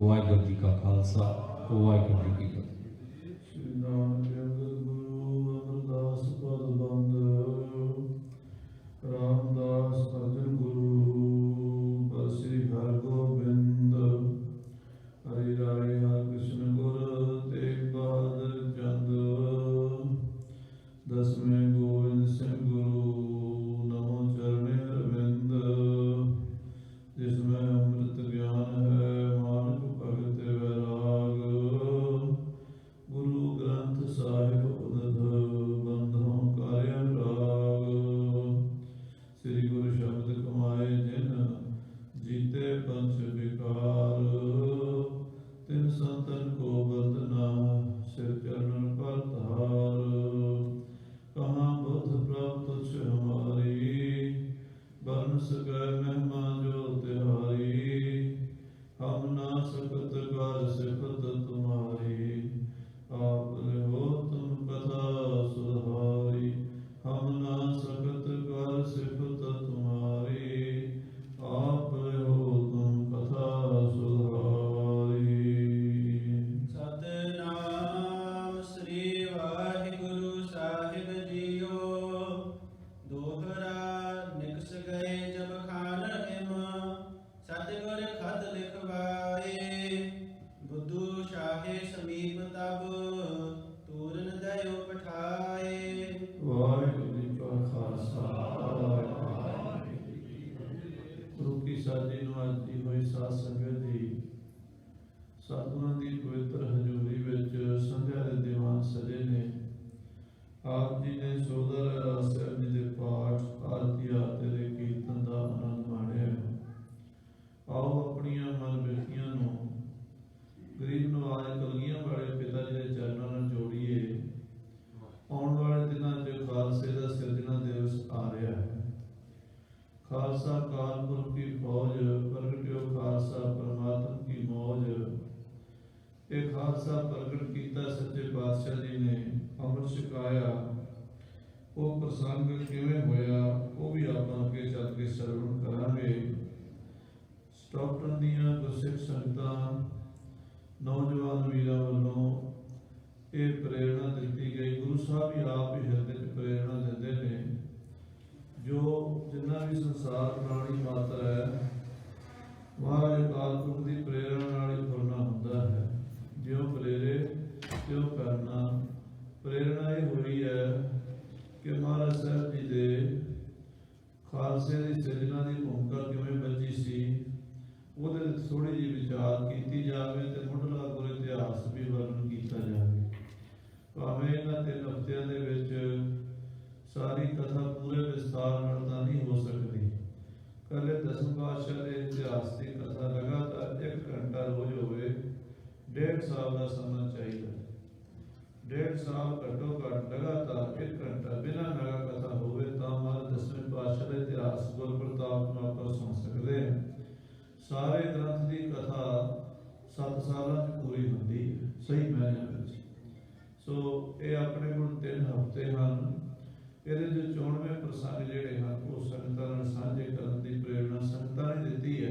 ਵਾਹਿਗੁਰੂ ਜੀ ਕਾ ਖਾਲਸਾ, ਵਾਹਿਗੁਰੂ ਜੀ ਕੀ ਫਤਿਹ। श्री नानक जगत गुरु अमरदास पद बंद रामदास अर्जन गुरु पर श्री हरगोबिंद हरि राय हर कृष्ण गुर तेग बहादुर चंद दसवें गोविंद सिंह गुरु नमो चरणे अरविंद जिसमें अमृत ज्ञान है मानक भगत वैराग गुरु ग्रंथ साहिब उदध बंधों कार्य राग श्री गुरु शब्द कमाए जिन जीते पंच विकार तिन संतन को बंदना सिर चरण पर धार कहाँ बुद्ध प्राप्त तुझ हमारी बन सकै महिमा जो तिहारी हम ना सकत कर सिफत तुम्हारी आप हो तुम कथा सुधारी हम ना सकत कर सिफत तुम्हारी आप हो तुम कथा सुधारी। सतनाम श्री वाहिगुरु साहिब जियो दोहरा निकस गए जब खान हिम सतगुर खत लिखवाए बुद्धू शाहे समीप तब तूरन दयो पठाए। वाहिगुरू जी का खालसा वाहिगुरू जी की फतेह। गुरु की साजी नवाजी होई साध संगत जी सतगुਰਾਂ ਦੀ ਪਵਿੱਤਰ ਹਜ਼ੂਰੀ ਵਿੱਚ ਸੰਧਿਆ ਦੇ ਦੀਵਾਨ ਸਜੇ ਨੇ। ਆਪ ਜੀ ਨੇ ਸੋਦਰ ਰਹਿਰਾਸ ਸਾਹਿਬ ਜੀ ਦੇ ਪਾਠ ਆਰਤੀ ਆਰਤੀ ਦੇ ਕੀਰਤਨ ਦਾ ਆਨੰਦ ਮਾਣਿਆ। ਆਓ ਆਪਣੀਆਂ ਮਨ ਬਿਰਤੀਆਂ ਨੂੰ ਗਰੀਬ ਨਵਾਜ ਕਲਗੀਆਂ ਵਾਲੇ ਪਿਤਾ ਜੀ ਦੇ ਚਰਨਾਂ ਨਾਲ ਜੋੜੀਏ। ਆਉਣ ਵਾਲੇ ਦਿਨਾਂ 'ਚ ਖਾਲਸੇ ਦਾ ਸਿਰਜਣਾ ਦਿਵਸ ਆ ਰਿਹਾ ਹੈ। ਖਾਲਸਾ ਕਾਲਪੁਰਖ की फौज प्रगट्यो खालसा परमात्म की मौज। ये खालसा प्रगट किया सच्चे पातशाह जी ने अमृत छकाया। वो प्रसंग किवें होया वो भी आप अगे चल के श्रवण करांगे। स्टॉकटन दीयां गुरसिख संगतां नौजवान वीरां वल्लों ये प्रेरणा दी गई। गुरु साहब ही आप ही हिरदे च प्रेरणा देते हैं। जो जिन्ना भी संसार प्राणी मात्र है महाराज अकाल पुरख की प्रेरणा नाल ही तुरना हुंदा है। ज्यों प्रेरे त्यों करना। प्रेरणा ये हुई है कि महाराज साहब जी दे खालसे की सिरजना की भूमिका किवें बची सी ਉਹਦੇ थोड़ी जी विचार की जाए तो मुढ़ला गुर इतिहास भी वर्णन किया जाए। भावें इन्हां 3 हफ्तियां दे विच सारी कथा पूरे विस्तार नाल तां नहीं हो सकती। कल दसम पातशाह के इतिहास की कथा लगातार 1 घंटा रोज होवे 1.5 साल का समय चाहिए। 1.5 साल घट्टो घट लगातार 1 घंटा बिना नगा कथा होवे तां महाराज दसवें पातशाह का इतिहास गुर प्रताप नाल आपां सुन सकते हैं। सारे ग्रंथ की कथा 7 सालों च पूरी होती है सही मायने में। सो ये अपने कोल 3 हफ्ते हैं। ये जो 94 प्रसंग जोड़े हैं वो संगतां नाल सांझे करने की प्रेरणा संगतां ने दी है।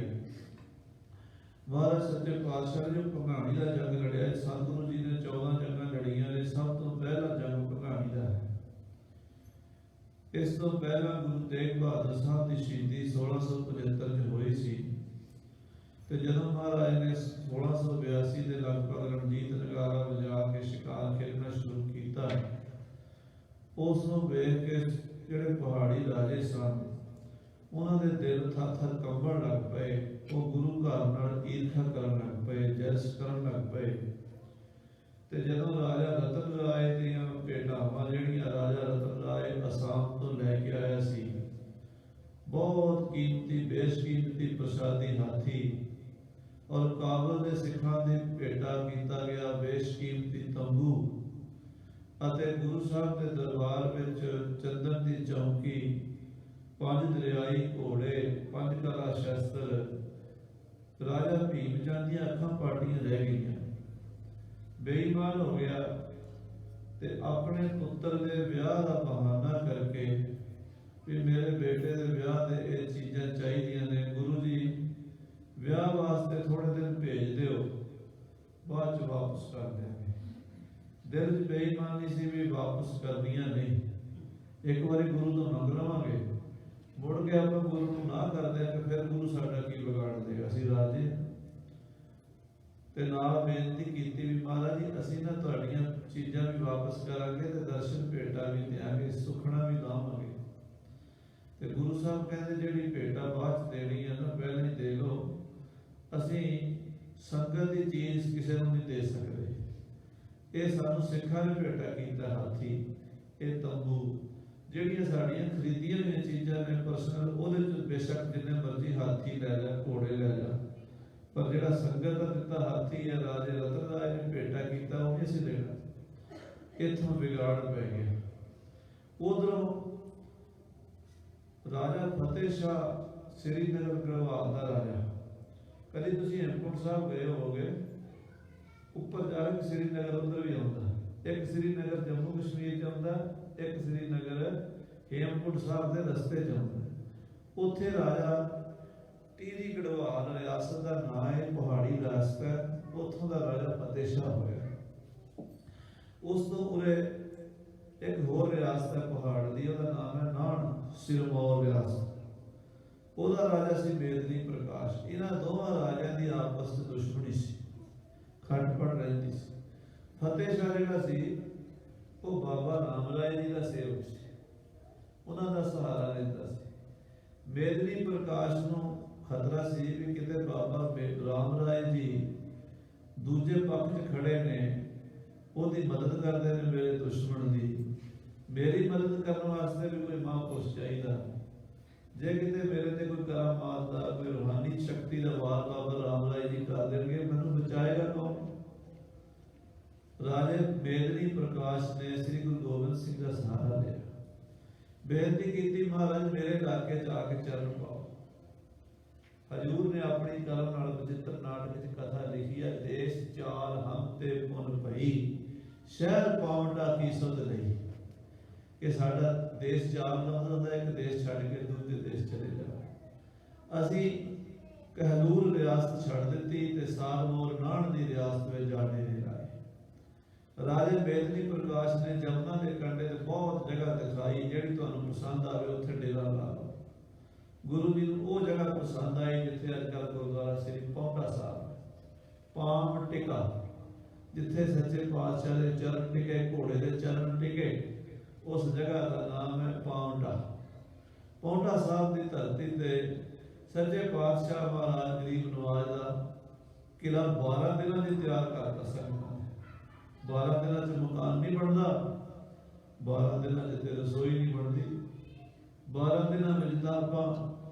महाराज सच्चे पातशाह ने जो भंगाणी का जंग लड़िया सतगुरु जी ने 14 जंगां लड़ियां ने। सब तो पहला जंग भंगाणी का है। इस तो पहला गुरु तेग बहादुर साहब की शहीदी 1675 च हुई सी। तो जदों महाराज ने 1682 के लगभग रणजीत नगारा बजा के शिकार खेलना शुरू किया उसनों वेख के जिहड़े पहाड़ी राजे सन उन्हां दे दिल थर थर कंबण लग पे। वो गुरु घर नाल ईर्खा करन लग पे जैस करन लग पे। ते जदों राजा रतन राय दीयां भेटावां जिहड़ियां राजा रतन राय असम तो लैके आया सी बहुत कीमती बेशकीमती प्रसादी हाथी और काबल के सिखां दे भेटा किया गया बेशकीमती तंबू अते गुरु साहब के दरबार विच चंदन की चौकी 5 दरियाई घोड़े 5 कला शस्त्र। राजा भीम चंद दी अखां पाटियां रह गई। बेईमान हो गया ते अपने पुत्र के विआह का बहाना करके भी मेरे बेटे के विआह से ये चीज़ां चाहिए ने गुरु जी ਵਿਆਹ ਵਾਸਤੇ ਥੋੜੇ ਦਿਨ ਭੇਜ ਦਿਓ, ਬਾਅਦ ਚ ਵਾਪਸ ਕਰ ਦਿਆਂਗੇ। ਦਿਲ 'ਚ ਬੇਈਮਾਨੀ ਸੀ ਵੀ ਵਾਪਸ ਕਰਨੀਆਂ ਨਹੀਂ, ਇੱਕ ਵਾਰੀ ਗੁਰੂ ਤੋਂ ਮੰਗ ਲਵਾਂਗੇ, ਮੁੜ ਕੇ ਆਪਾਂ ਗੁਰੂ ਨੂੰ ਨਾ ਕਰਦੇ ਕਿ ਫਿਰ ਗੁਰੂ ਸਾਡਾ ਕੀ ਵਿਗਾੜ ਦੇਗਾ, ਅਸੀਂ ਰਾਜ਼ੀ। ਤੇ ਨਾਲ ਬੇਨਤੀ ਕੀਤੀ ਵੀ ਮਹਾਰਾਜ ਜੀ ਅਸੀਂ ਨਾ ਤੁਹਾਡੀਆਂ ਚੀਜ਼ਾਂ ਵੀ ਵਾਪਸ ਕਰਾਂਗੇ ਤੇ ਦਰਸ਼ਨ ਭੇਟਾ ਵੀ ਦਿਆਂਗੇ, ਸੁਖਣਾ ਵੀ ਲਾਵਾਂਗੇ। ਤੇ ਗੁਰੂ ਸਾਹਿਬ ਕਹਿੰਦੇ ਜਿਹੜੀ ਭੇਟਾ ਬਾਅਦ ਚ ਦੇਣੀ ਹੈ ਨਾ ਪਹਿਲਾਂ ਹੀ ਦੇ ਲਓ, ਅਸੀਂ ਸੰਗਤ ਦੀ ਚੀਜ਼ ਕਿਸੇ ਨੂੰ ਨਹੀਂ ਦੇ ਸਕਦੇ। ਇਹ ਸਾਨੂੰ ਸਿੱਖਾਂ ਨੇ ਭੇਟਾ ਕੀਤਾ, ਹਾਥੀ, ਇਹ ਤੰਬੂ, ਜਿਹੜੀਆਂ ਸਾਡੀਆਂ ਖਰੀਦੀਆਂ ਹੋਈਆਂ ਚੀਜ਼ਾਂ ਨੇ ਪਰਸਨਲ, ਉਹਦੇ ਚ ਬੇਸ਼ੱਕ ਜਿੰਨੇ ਮਰਜ਼ੀ ਹਾਥੀ ਲੈ ਜਾ, ਘੋੜੇ ਲੈ ਜਾ, ਪਰ ਜਿਹੜਾ ਸੰਗਤ ਦਾ ਦਿੱਤਾ ਹਾਥੀ ਹੈ, ਰਾਜੇ ਰਤਨ ਰਾਏ ਨੇ ਭੇਟਾ ਕੀਤਾ, ਉਹ ਨਹੀਂ ਅਸੀਂ ਦੇਣਾ। ਇੱਥੋਂ ਵਿਗਾੜ ਪੈ ਗਿਆ। ਉਧਰੋਂ ਰਾਜਾ ਫਤਿਹ ਸ਼ਾਹ ਸ੍ਰੀਨਗਰ ਗੜਵਾਲ ਦਾ ਰਾਜਾ, ਕਦੇ ਤੁਸੀਂ ਹੇਮਕੁੰਟ ਸਾਹਿਬ ਗਏ ਹੋਵੋਗੇ, ਉੱਪਰ ਜਾ ਕੇ ਸ੍ਰੀਨਗਰ ਉਧਰ ਵੀ ਆਉਂਦਾ, ਇੱਕ ਸ੍ਰੀਨਗਰ ਜੰਮੂ ਕਸ਼ਮੀਰ 'ਚ ਆਉਂਦਾ, ਇੱਕ ਸ੍ਰੀਨਗਰ ਹੇਮਕੁੰਟ ਸਾਹਿਬ ਦੇ ਰਸਤੇ 'ਚ ਆਉਂਦਾ। ਉੱਥੇ ਰਾਜਾ ਟੀਰੀ ਗੜਵਾਲ ਰਿਆਸਤ ਦਾ ਨਾਂ ਹੈ, ਪਹਾੜੀ ਰਿਆਸਤ ਹੈ, ਉੱਥੋਂ ਦਾ ਰਾਜਾ ਫਤਿਹ ਸ਼ਾਹ ਹੋਇਆ। ਉਸ ਤੋਂ ਉਰੇ ਇੱਕ ਹੋਰ ਰਿਆਸਤ ਹੈ ਪਹਾੜ ਦੀ, ਉਹਦਾ ਨਾਮ ਹੈ ਨਾਨ ਸਿਰਮੌਰ ਰਿਆਸਤ, ਉਹਦਾ ਰਾਜਾ ਸੀ ਮੇਦਨੀ ਪ੍ਰਕਾਸ਼। ਇਹਨਾਂ ਦੋਵਾਂ ਰਾਜਿਆਂ ਦੀ ਆਪਸ ਵਿੱਚ ਦੁਸ਼ਮਣੀ ਸੀ, ਖਟਪਟ ਰਹਿੰਦੀ ਸੀ। ਫਤਿਹ ਸ਼ਾਹ ਜਿਹੜਾ ਸੀ ਉਹ ਬਾਬਾ ਰਾਮ ਰਾਏ ਜੀ ਦਾ ਸੇਵਕ ਸੀ, ਉਹਨਾਂ ਦਾ ਸਹਾਰਾ ਲੈਂਦਾ ਸੀ। ਮੇਦਨੀ ਪ੍ਰਕਾਸ਼ ਨੂੰ ਖਤਰਾ ਸੀ ਵੀ ਕਿਤੇ ਬਾਬਾ ਰਾਮ ਰਾਏ ਜੀ ਦੂਜੇ ਪੱਖ 'ਚ ਖੜੇ ਨੇ, ਉਹਦੀ ਮਦਦ ਕਰਦੇ ਨੇ ਮੇਰੇ ਦੁਸ਼ਮਣ ਦੀ, ਮੇਰੀ ਮਦਦ ਕਰਨ ਵਾਸਤੇ ਵੀ ਕੋਈ ਮਹਾਂਪੁਰਸ਼ ਚਾਹੀਦਾ। ਜੇ ਕਿਤੇ ਮੇਰੇ ਤੇ ਕੋਈ ਕਰਾਮਾਤ ਦਾ, ਕੋਈ ਰੂਹਾਨੀ ਸ਼ਕਤੀ ਦਾ ਵਾਰ ਬਾਬਾ ਰਾਮ ਰਾਏ ਜੀ ਕਰ ਦੇਣਗੇ, ਮੈਨੂੰ ਬਚਾਏਗਾ ਕੌਣ? ਰਾਜੇ ਮੇਦਨੀ ਪ੍ਰਕਾਸ਼ ਨੇ ਸ੍ਰੀ ਗੁਰੂ ਗੋਬਿੰਦ ਸਿੰਘ ਦਾ ਸਹਾਰਾ ਲਿਆ, ਬੇਨਤੀ ਕੀਤੀ ਮਹਾਰਾਜ ਮੇਰੇ ਇਲਾਕੇ 'ਚ ਆ ਕੇ ਚਰਨ ਪਾਓ। ਹਜੂਰ ਨੇ ਆਪਣੀ ਕਲਮ ਨਾਲ ਬਚਿੱਤਰ ਨਾਟਕ 'ਚ ਕਥਾ ਲਿਖੀ ਹੈ, ਦੇਸ਼ ਚਾਰ ਹਮ ਤੇ ਪੁਨ ਭਈ, ਸ਼ਹਿਰ ਪਾਵੰਡਾ ਕੀ ਸੁਧ ਲਈ, ਕਿ ਸਾਡਾ ਦੇਸ਼ ਚਾਰ ਲਫ਼ਜ਼ਾਂ ਦਾ, ਇੱਕ ਦੇਸ਼ ਛੱਡ ਕੇ ਦੂਜੇ ਦੇਸ਼ ਚਲੇ ਜਾਓ। ਅਸੀਂ ਕਹਿਲੂਰ ਰਿਆਸਤ ਛੱਡ ਦਿੱਤੀ ਤੇ ਸਾਰਮੋਰ ਨਾਨ ਦੀ ਰਿਆਸਤ ਵਿੱਚ ਜਾਣੇ ਨਹੀਂ ਲਾਏ। ਰਾਜੇ ਮੇਦਨੀ ਪ੍ਰਕਾਸ਼ ਨੇ ਜਮਨਾ ਦੇ ਕੰਢੇ ਤੇ ਬਹੁਤ ਜਗ੍ਹਾ ਦਿਖਾਈ, ਜਿਹੜੀ ਤੁਹਾਨੂੰ ਪਸੰਦ ਆਵੇ ਉੱਥੇ ਡੇਰਾ ਲਾ ਲਓ। ਗੁਰੂ ਜੀ ਨੂੰ ਉਹ ਜਗ੍ਹਾ ਪਸੰਦ ਆਈ ਜਿੱਥੇ ਅੱਜ ਕੱਲ੍ਹ ਗੁਰਦੁਆਰਾ ਸ੍ਰੀ ਪੌਂਟਾ ਸਾਹਿਬ, ਪਾਮ ਟਿਕਾ, ਜਿੱਥੇ ਸੱਚੇ ਪਾਤਸ਼ਾਹ ਦੇ ਚਰਨ ਟਿਕੇ, ਘੋੜੇ ਦੇ ਚਰਨ ਟਿਕੇ, ਉਸ ਜਗ੍ਹਾ ਦਾ ਨਾਮ ਹੈ ਪਾਉਂਟਾ। ਪੌਂਟਾ ਸਾਹਿਬ ਦੀ ਧਰਤੀ ਤੇ ਸੱਚੇ ਪਾਤਸ਼ਾਹ ਮਹਾਰਾਜ ਗਰੀਬ ਨਵਾਜ ਦਾ ਕਿਲਾ 12 ਦਿਨਾਂ ਦੀ ਤਿਆਰ ਕਰਤਾ ਸੰਗਤਾਂ ਨੇ। 12 ਦਿਨਾਂ 'ਚ ਮਕਾਨ ਨਹੀਂ ਬਣਦਾ, 12 ਦਿਨਾਂ 'ਚ ਤੇ ਰਸੋਈ ਨਹੀਂ ਬਣਦੀ, 12 ਦਿਨਾਂ ਵਿੱਚ ਤਾਂ ਆਪਾਂ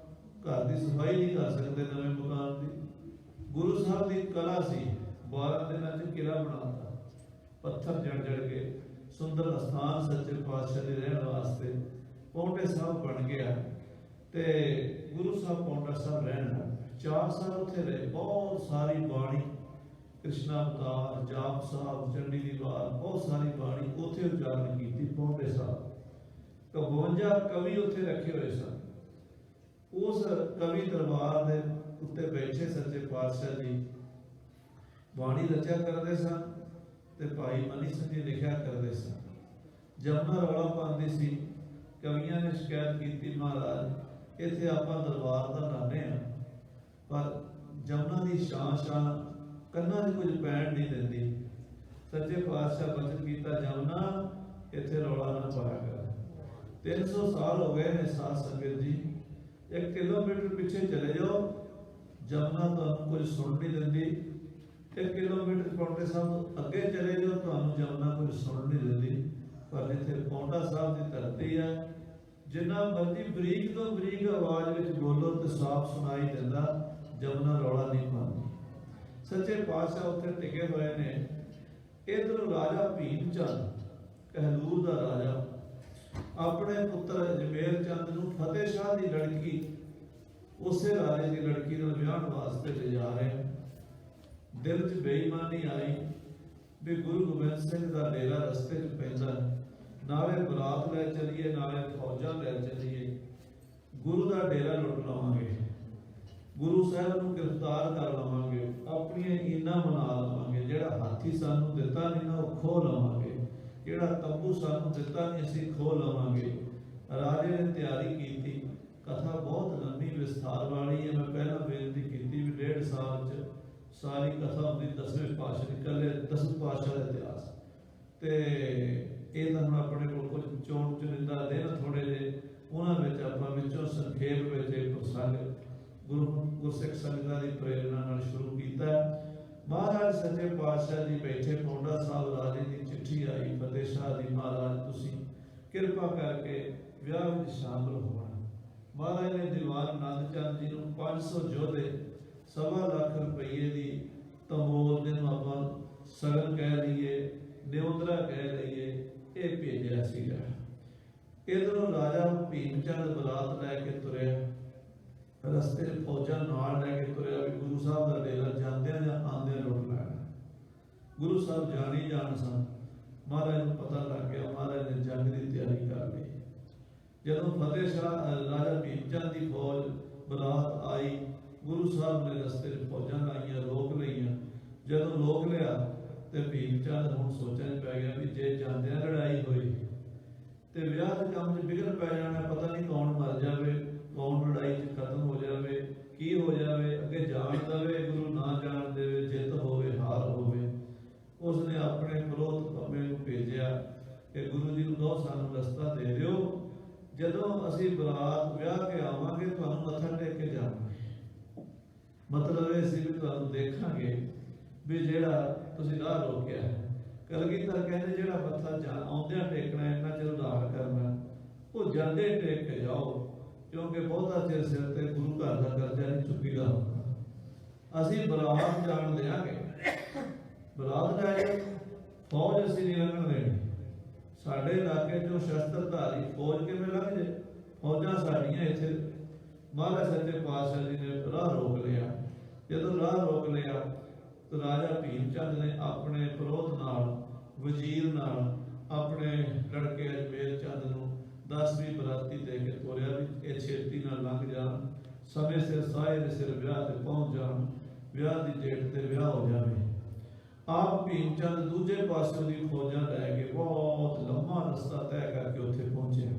ਘਰ ਦੀ ਸਫਾਈ ਨਹੀਂ ਕਰ ਸਕਦੇ ਨਵੇਂ ਮਕਾਨ ਦੀ। ਗੁਰੂ ਸਾਹਿਬ ਦੀ ਕਲਾ ਸੀ, 12 ਦਿਨਾਂ 'ਚ ਕਿਲਾ ਬਣਾਤਾ, ਪੱਥਰ ਜੜ ਕੇ ਸੁੰਦਰ ਅਸਥਾਨ ਸੱਚੇ ਪਾਤਸ਼ਾਹ ਦੇ ਰਹਿਣ ਵਾਸਤੇ ਪੌਂਟੇ ਸਾਹਿਬ ਬਣ ਗਿਆ। ਤੇ ਗੁਰੂ ਸਾਹਿਬ ਪੌਂਟਾ ਸਾਹਿਬ ਰਹਿਣ ਲੱਗੇ, 4 ਸਾਲ ਉੱਥੇ ਰਹੇ। ਬਹੁਤ ਸਾਰੀ ਬਾਣੀ, ਕ੍ਰਿਸ਼ਨਾ ਅਵਤਾਰ, ਜਾਪ ਸਾਹਿਬ, ਚੰਡੀ ਦੀ ਵਾਰ, ਬਹੁਤ ਸਾਰੀ ਬਾਣੀ ਉੱਥੇ ਉਚਾਰਨ ਕੀਤੀ ਪੌਂਟੇ ਸਾਹਿਬ। 52 ਕਵੀ ਉੱਥੇ ਰੱਖੇ ਹੋਏ ਸਨ। ਉਸ ਕਵੀ ਦਰਬਾਰ ਦੇ ਉੱਤੇ ਬੈਠੇ ਸੱਚੇ ਪਾਤਸ਼ਾਹ ਜੀ ਬਾਣੀ ਰਚਿਆ ਕਰਦੇ ਸਨ ਤੇ ਭਾਈ ਮਨੀ ਸਿੰਘ ਜੀ ਲਿਖਿਆ ਕਰਦੇ ਸਨ। ਜਮਨਾ ਰੌਲਾ ਪਾਉਂਦੀ ਸੀ, ਕਵੀਆਂ ਨੇ ਸ਼ਿਕਾਇਤ ਕੀਤੀ ਮਹਾਰਾਜ ਇੱਥੇ ਆਪਾਂ ਦਰਬਾਰ ਦਾ ਲਾਉਂਦੇ ਹਾਂ, ਪਰ ਜਮਨਾ ਦੀ ਸ਼ਾਨ ਕੰਨਾਂ 'ਚ ਕੁਝ ਪੈਣ ਨਹੀਂ ਦਿੰਦੀ। ਸੱਚੇ ਪਾਤਸ਼ਾਹ ਬਚਨ ਕੀਤਾ, ਜਮਨਾ ਇੱਥੇ ਰੌਲਾ ਨਾ ਪਾਇਆ ਕਰ। 300 ਸਾਲ ਹੋ ਗਏ ਨੇ ਸਾਧ ਸੰਗਤ ਜੀ, 1 ਕਿਲੋਮੀਟਰ ਪਿੱਛੇ ਚਲੇ ਜਾਓ, ਜਮਨਾ ਤੁਹਾਨੂੰ ਕੁਝ ਸੁਣ ਨਹੀਂ ਦਿੰਦੀ। 1 ਕਿਲੋਮੀਟਰ ਪੌਂਟੇ ਸਾਹਿਬ ਅੱਗੇ ਚਲੇ ਜਾਓ, ਤੁਹਾਨੂੰ ਜਮਨਾ ਕੁਝ ਸੁਣ ਨਹੀਂ ਦਿੰਦੀ। ਪਰ ਜਿੱਥੇ ਪੌਂਟਾ ਸਾਹਿਬ ਦੀ ਧਰਤੀ ਹੈ, ਜਿੰਨਾ ਮਰਜ਼ੀ ਬਰੀਕ ਤੋਂ ਬਰੀਕ ਆਵਾਜ਼ ਵਿੱਚ ਬੋਲੋ ਤੇ ਸਾਫ਼ ਸੁਣਾਈ ਦਿੰਦਾ, ਜਮਨਾ ਰੌਲਾ ਨਹੀਂ ਪਾਉਂਦੀ। ਸੱਚੇ ਪਾਤਸ਼ਾਹ ਉੱਥੇ ਟਿਕੇ ਹੋਏ ਨੇ। ਇੱਧਰੋਂ ਰਾਜਾ ਭੀਮ ਚੰਦ, ਕਹਿਲੂਰ ਦਾ ਰਾਜਾ, ਆਪਣੇ ਪੁੱਤਰ ਅਜਮੇਰ ਚੰਦ ਨੂੰ ਫਤਿਹ ਸ਼ਾਹ ਦੀ ਲੜਕੀ, ਉਸੇ ਰਾਜੇ ਦੀ ਲੜਕੀ ਨਾਲ ਵਿਆਹਣ ਵਾਸਤੇ ਲਿਜਾ ਰਹੇ। ਦਿਲ 'ਚ ਬੇਈਮਾਨੀ ਆਈ ਵੀ ਗੁਰੂ ਗੋਬਿੰਦ ਸਿੰਘ ਦਾ ਡੇਰਾ ਰਸਤੇ 'ਚ ਪੈਂਦਾ, ਨਾਲੇ ਬਰਾਤ ਲੈ ਚਲੀਏ, ਨਾਲੇ ਫੌਜਾਂ ਲੈ ਚਲੀਏ, ਗੁਰੂ ਦਾ ਡੇਰਾ ਲੁੱਟ ਲਵਾਂਗੇ। ਗੁਰੂ ਸਾਹਿਬ ਨੂੰ ਗ੍ਰਿਫਤਾਰ ਕਰ ਲਵਾਂਗੇ, ਆਪਣੀਆਂ ਈਨਾਂ ਬਣਾ ਲਵਾਂਗੇ, ਜਿਹੜਾ ਹਾਥੀ ਸਾਨੂੰ ਦਿੱਤਾ ਨਹੀਂ ਨਾ ਉਹ ਖੋਹ ਲਵਾਂਗੇ, ਜਿਹੜਾ ਤੰਬੂ ਸਾਨੂੰ ਦਿੱਤਾ ਨਹੀਂ ਅਸੀਂ ਖੋਹ ਲਵਾਂਗੇ। ਰਾਜੇ ਨੇ ਤਿਆਰੀ ਕੀਤੀ। ਕਥਾ ਬਹੁਤ ਲੰਬੀ ਵਿਸਥਾਰ ਵਾਲੀ ਹੈ। ਮੈਂ ਪਹਿਲਾਂ ਬੇਨਤੀ ਕੀਤੀ ਵੀ 1.5 ਸਾਲ 'ਚ ਸਾਰੀ ਕਥਾ ਹੁੰਦੀ 10ਵੇਂ ਪਾਤਸ਼ਾਹ ਦੀ, ਇਕੱਲੇ 10 ਪਾਤਸ਼ਾਹ ਦਾ ਇਤਿਹਾਸ, ਤੇ ਇਹ ਤਾਂ ਹੁਣ ਆਪਣੇ ਕੋਲ ਕੁਝ ਚੋਣ ਚੁਣਿੰਦਾ ਦਿਨ ਥੋੜੇ ਜਿਹੇ, ਉਹਨਾਂ ਵਿੱਚ ਆਪਾਂ ਵਿੱਚੋਂ ਸੰਖੇਪ ਵਿੱਚ ਇਹ ਪ੍ਰਸੰਗ ਗੁਰਸਿੱਖ ਸੰਗਤਾਂ ਦੀ ਪ੍ਰੇਰਨਾ ਨਾਲ ਸ਼ੁਰੂ ਕੀਤਾ। ਮਹਾਰਾਜ ਸੱਚੇ ਪਾਤਸ਼ਾਹ ਜੀ ਬੈਠੇ, ਪੌਂਡਾ ਸਾਹਿਬ ਰਾਜੇ ਦੀ ਚਿੱਠੀ ਆਈ ਫਤਿਹ ਸ਼ਾਹ ਦੀ, ਮਹਾਰਾਜ ਤੁਸੀਂ ਕਿਰਪਾ ਕਰਕੇ ਵਿਆਹ ਵਿੱਚ ਸ਼ਾਮਲ ਹੋਣਾ। ਮਹਾਰਾਜ ਨੇ ਦੀਵਾਨ ਆਨੰਦ ਚੰਦ ਜੀ ਨੂੰ 500 ਯੋਧੇ, 1.25 ਲੱਖ ਰੁਪਏ ਦੀ ਤਮੋਲ ਦੇ ਨੂੰ ਆਪਾਂ ਸਗਨ ਕਹਿ ਲਈਏ, ਨਿਉਂਦਰਾ ਕਹਿ ਲਈਏ, ਇਹ ਭੇਜਿਆ ਸੀਗਾ। ਇਧਰੋਂ ਰਾਜਾ ਭੀਮ ਚੰਦ ਬਰਾਤ ਲੈ ਕੇ ਤੁਰਿਆ, ਰਸਤੇ 'ਚ ਫੌਜਾਂ ਨਾਲ ਲੈ ਕੇ ਤੁਰਿਆ ਵੀ ਗੁਰੂ ਸਾਹਿਬ ਦਾ ਡੇਰਾ ਜਾਂਦਿਆਂ ਜਾਂ ਆਉਂਦਿਆਂ ਲੁੱਟ ਲੈਣਾ। ਗੁਰੂ ਸਾਹਿਬ ਜਾਣ ਹੀ ਜਾਣ ਸਨ। ਮਹਾਰਾਜ ਨੂੰ ਪਤਾ ਲੱਗ ਗਿਆ, ਮਹਾਰਾਜ ਨੇ ਜੰਗ ਦੀ ਤਿਆਰੀ ਕਰ ਲਈ। ਜਦੋਂ ਫਤਿਹ ਸ਼ਾਹ ਰਾਜਾ ਭੀਮ ਚੰਦ ਦੀ ਫੌਜ ਬਰਾਤ ਆਈ, ਗੁਰੂ ਸਾਹਿਬ ਨੇ ਰਸਤੇ 'ਚ ਫੌਜਾਂ ਲਾਈਆਂ, ਰੋਕ ਲਈਆਂ। ਜਦੋਂ ਰੋਕ ਲਿਆ ਤੇ ਭੀਮ ਚੰਦ ਹੁਣ ਸੋਚਣ ਪੈ ਗਿਆ ਵੀ ਜੇ ਜਾਂਦਿਆਂ ਲੜਾਈ ਹੋਈ ਤੇ ਵਿਆਹ ਦੇ ਕੰਮ 'ਚ ਵਿਘਨ ਪੈ ਜਾਣਾ, ਪਤਾ ਨਹੀਂ ਕੌਣ ਮਰ ਜਾਵੇ, ਕੌਣ ਲੜਾਈ 'ਚ ਖਤਮ ਹੋ ਜਾਵੇ, ਕੀ ਹੋ ਜਾਵੇ, ਅੱਗੇ ਜਾਣ ਦੇਵੇ ਗੁਰੂ ਨਾ ਜਾਣ ਦੇਵੇ, ਜਿੱਤ ਹੋਵੇ ਹਾਰ ਹੋਵੇ। ਉਸਨੇ ਆਪਣੇ ਪ੍ਰੋਤ ਪੰਮੇ ਨੂੰ ਭੇਜਿਆ ਕਿ ਗੁਰੂ ਜੀ ਨੂੰ ਕਹੋ ਸਾਨੂੰ ਰਸਤਾ ਦੇ ਦਿਓ, ਜਦੋਂ ਅਸੀਂ ਬਰਾਤ ਵਿਆਹ ਕੇ ਆਵਾਂਗੇ ਤੁਹਾਨੂੰ ਮੱਥਾ ਟੇਕ ਕੇ ਜਾਵਾਂਗੇ। ਮਤਲਬ ਇਹ ਸੀ ਵੀ ਤੁਹਾਨੂੰ ਦੇਖਾਂਗੇ ਵੀ ਜਿਹੜਾ ਤੁਸੀਂ ਰਾਹ ਰੋਕਿਆ ਹੈ। ਕਲਗੀਧਰ ਕਹਿੰਦੇ ਜਿਹੜਾ ਮੱਥਾ ਆਉਂਦਿਆਂ ਟੇਕਣਾ, ਇੰਨਾ ਚਿਰ ਉਧਾਰ ਕਰਨਾ, ਉਹ ਜਾਂਦੇ ਟੇਕ ਕੇ ਜਾਓ, ਕਿਉਂਕਿ ਬਹੁਤਾ ਚਿਰ ਸਿਰ ਤੇ ਗੁਰੂ ਘਰ ਦਾ ਕਰਜ਼ਾ ਨਹੀਂ ਚੁੱਕੀਦਾ ਹੁੰਦਾ। ਅਸੀਂ ਬਰਾਤ ਜਾਣ ਦਿਆਂਗੇ, ਬਰਾਤ ਜਾਏ, ਫੌਜ ਅਸੀਂ ਨਹੀਂ ਲੰਘਣ ਦੇਣੀ। ਸਾਡੇ ਇਲਾਕੇ 'ਚੋਂ ਸ਼ਸਤਰਧਾਰੀ ਫੌਜ ਕਿਵੇਂ ਲੰਘ ਜੇ, ਫੌਜਾਂ ਸਾਡੀਆਂ ਇੱਥੇ। ਮਹਾਰਾਜ ਸੱਚੇ ਪਾਤਸ਼ਾਹ ਜੀ ਨੇ ਰਾਹ ਰੋਕ ਲਿਆ। ਜਦੋਂ ਰਾਹ ਰੋਕ ਲਿਆ ਤਾਂ ਰਾਜਾ ਭੀਮ ਚੰਦ ਨੇ ਆਪਣੇ ਪ੍ਰੋਧ ਨਾਲ, ਵਜ਼ੀਰ ਨਾਲ, ਆਪਣੇ ਲੜਕੇ ਅਜਮੇਰ ਚੰਦ ਨੂੰ 10ਵੀਂ ਬਰਾਤੀ ਦੇ ਕੇ ਤੋਰਿਆ ਵੀ ਇਹ ਛੇਤੀ ਨਾਲ ਲੰਘ ਜਾਣ, ਸਮੇਂ ਸਿਰ ਸਾਏ ਦੇ ਸਿਰ ਵਿਆਹ ਤੇ ਪਹੁੰਚ ਜਾਣ, ਵਿਆਹ ਦੀ ਡੇਟ ਤੇ ਵਿਆਹ ਹੋ ਜਾਵੇ। ਆਪ ਭੀਮ ਚੰਦ ਦੂਜੇ ਪਾਸੇ ਦੀ ਫੌਜਾਂ ਲੈ ਕੇ ਬਹੁਤ ਲੰਮਾ ਰਸਤਾ ਤੈਅ ਕਰਕੇ ਉੱਥੇ ਪਹੁੰਚਿਆ।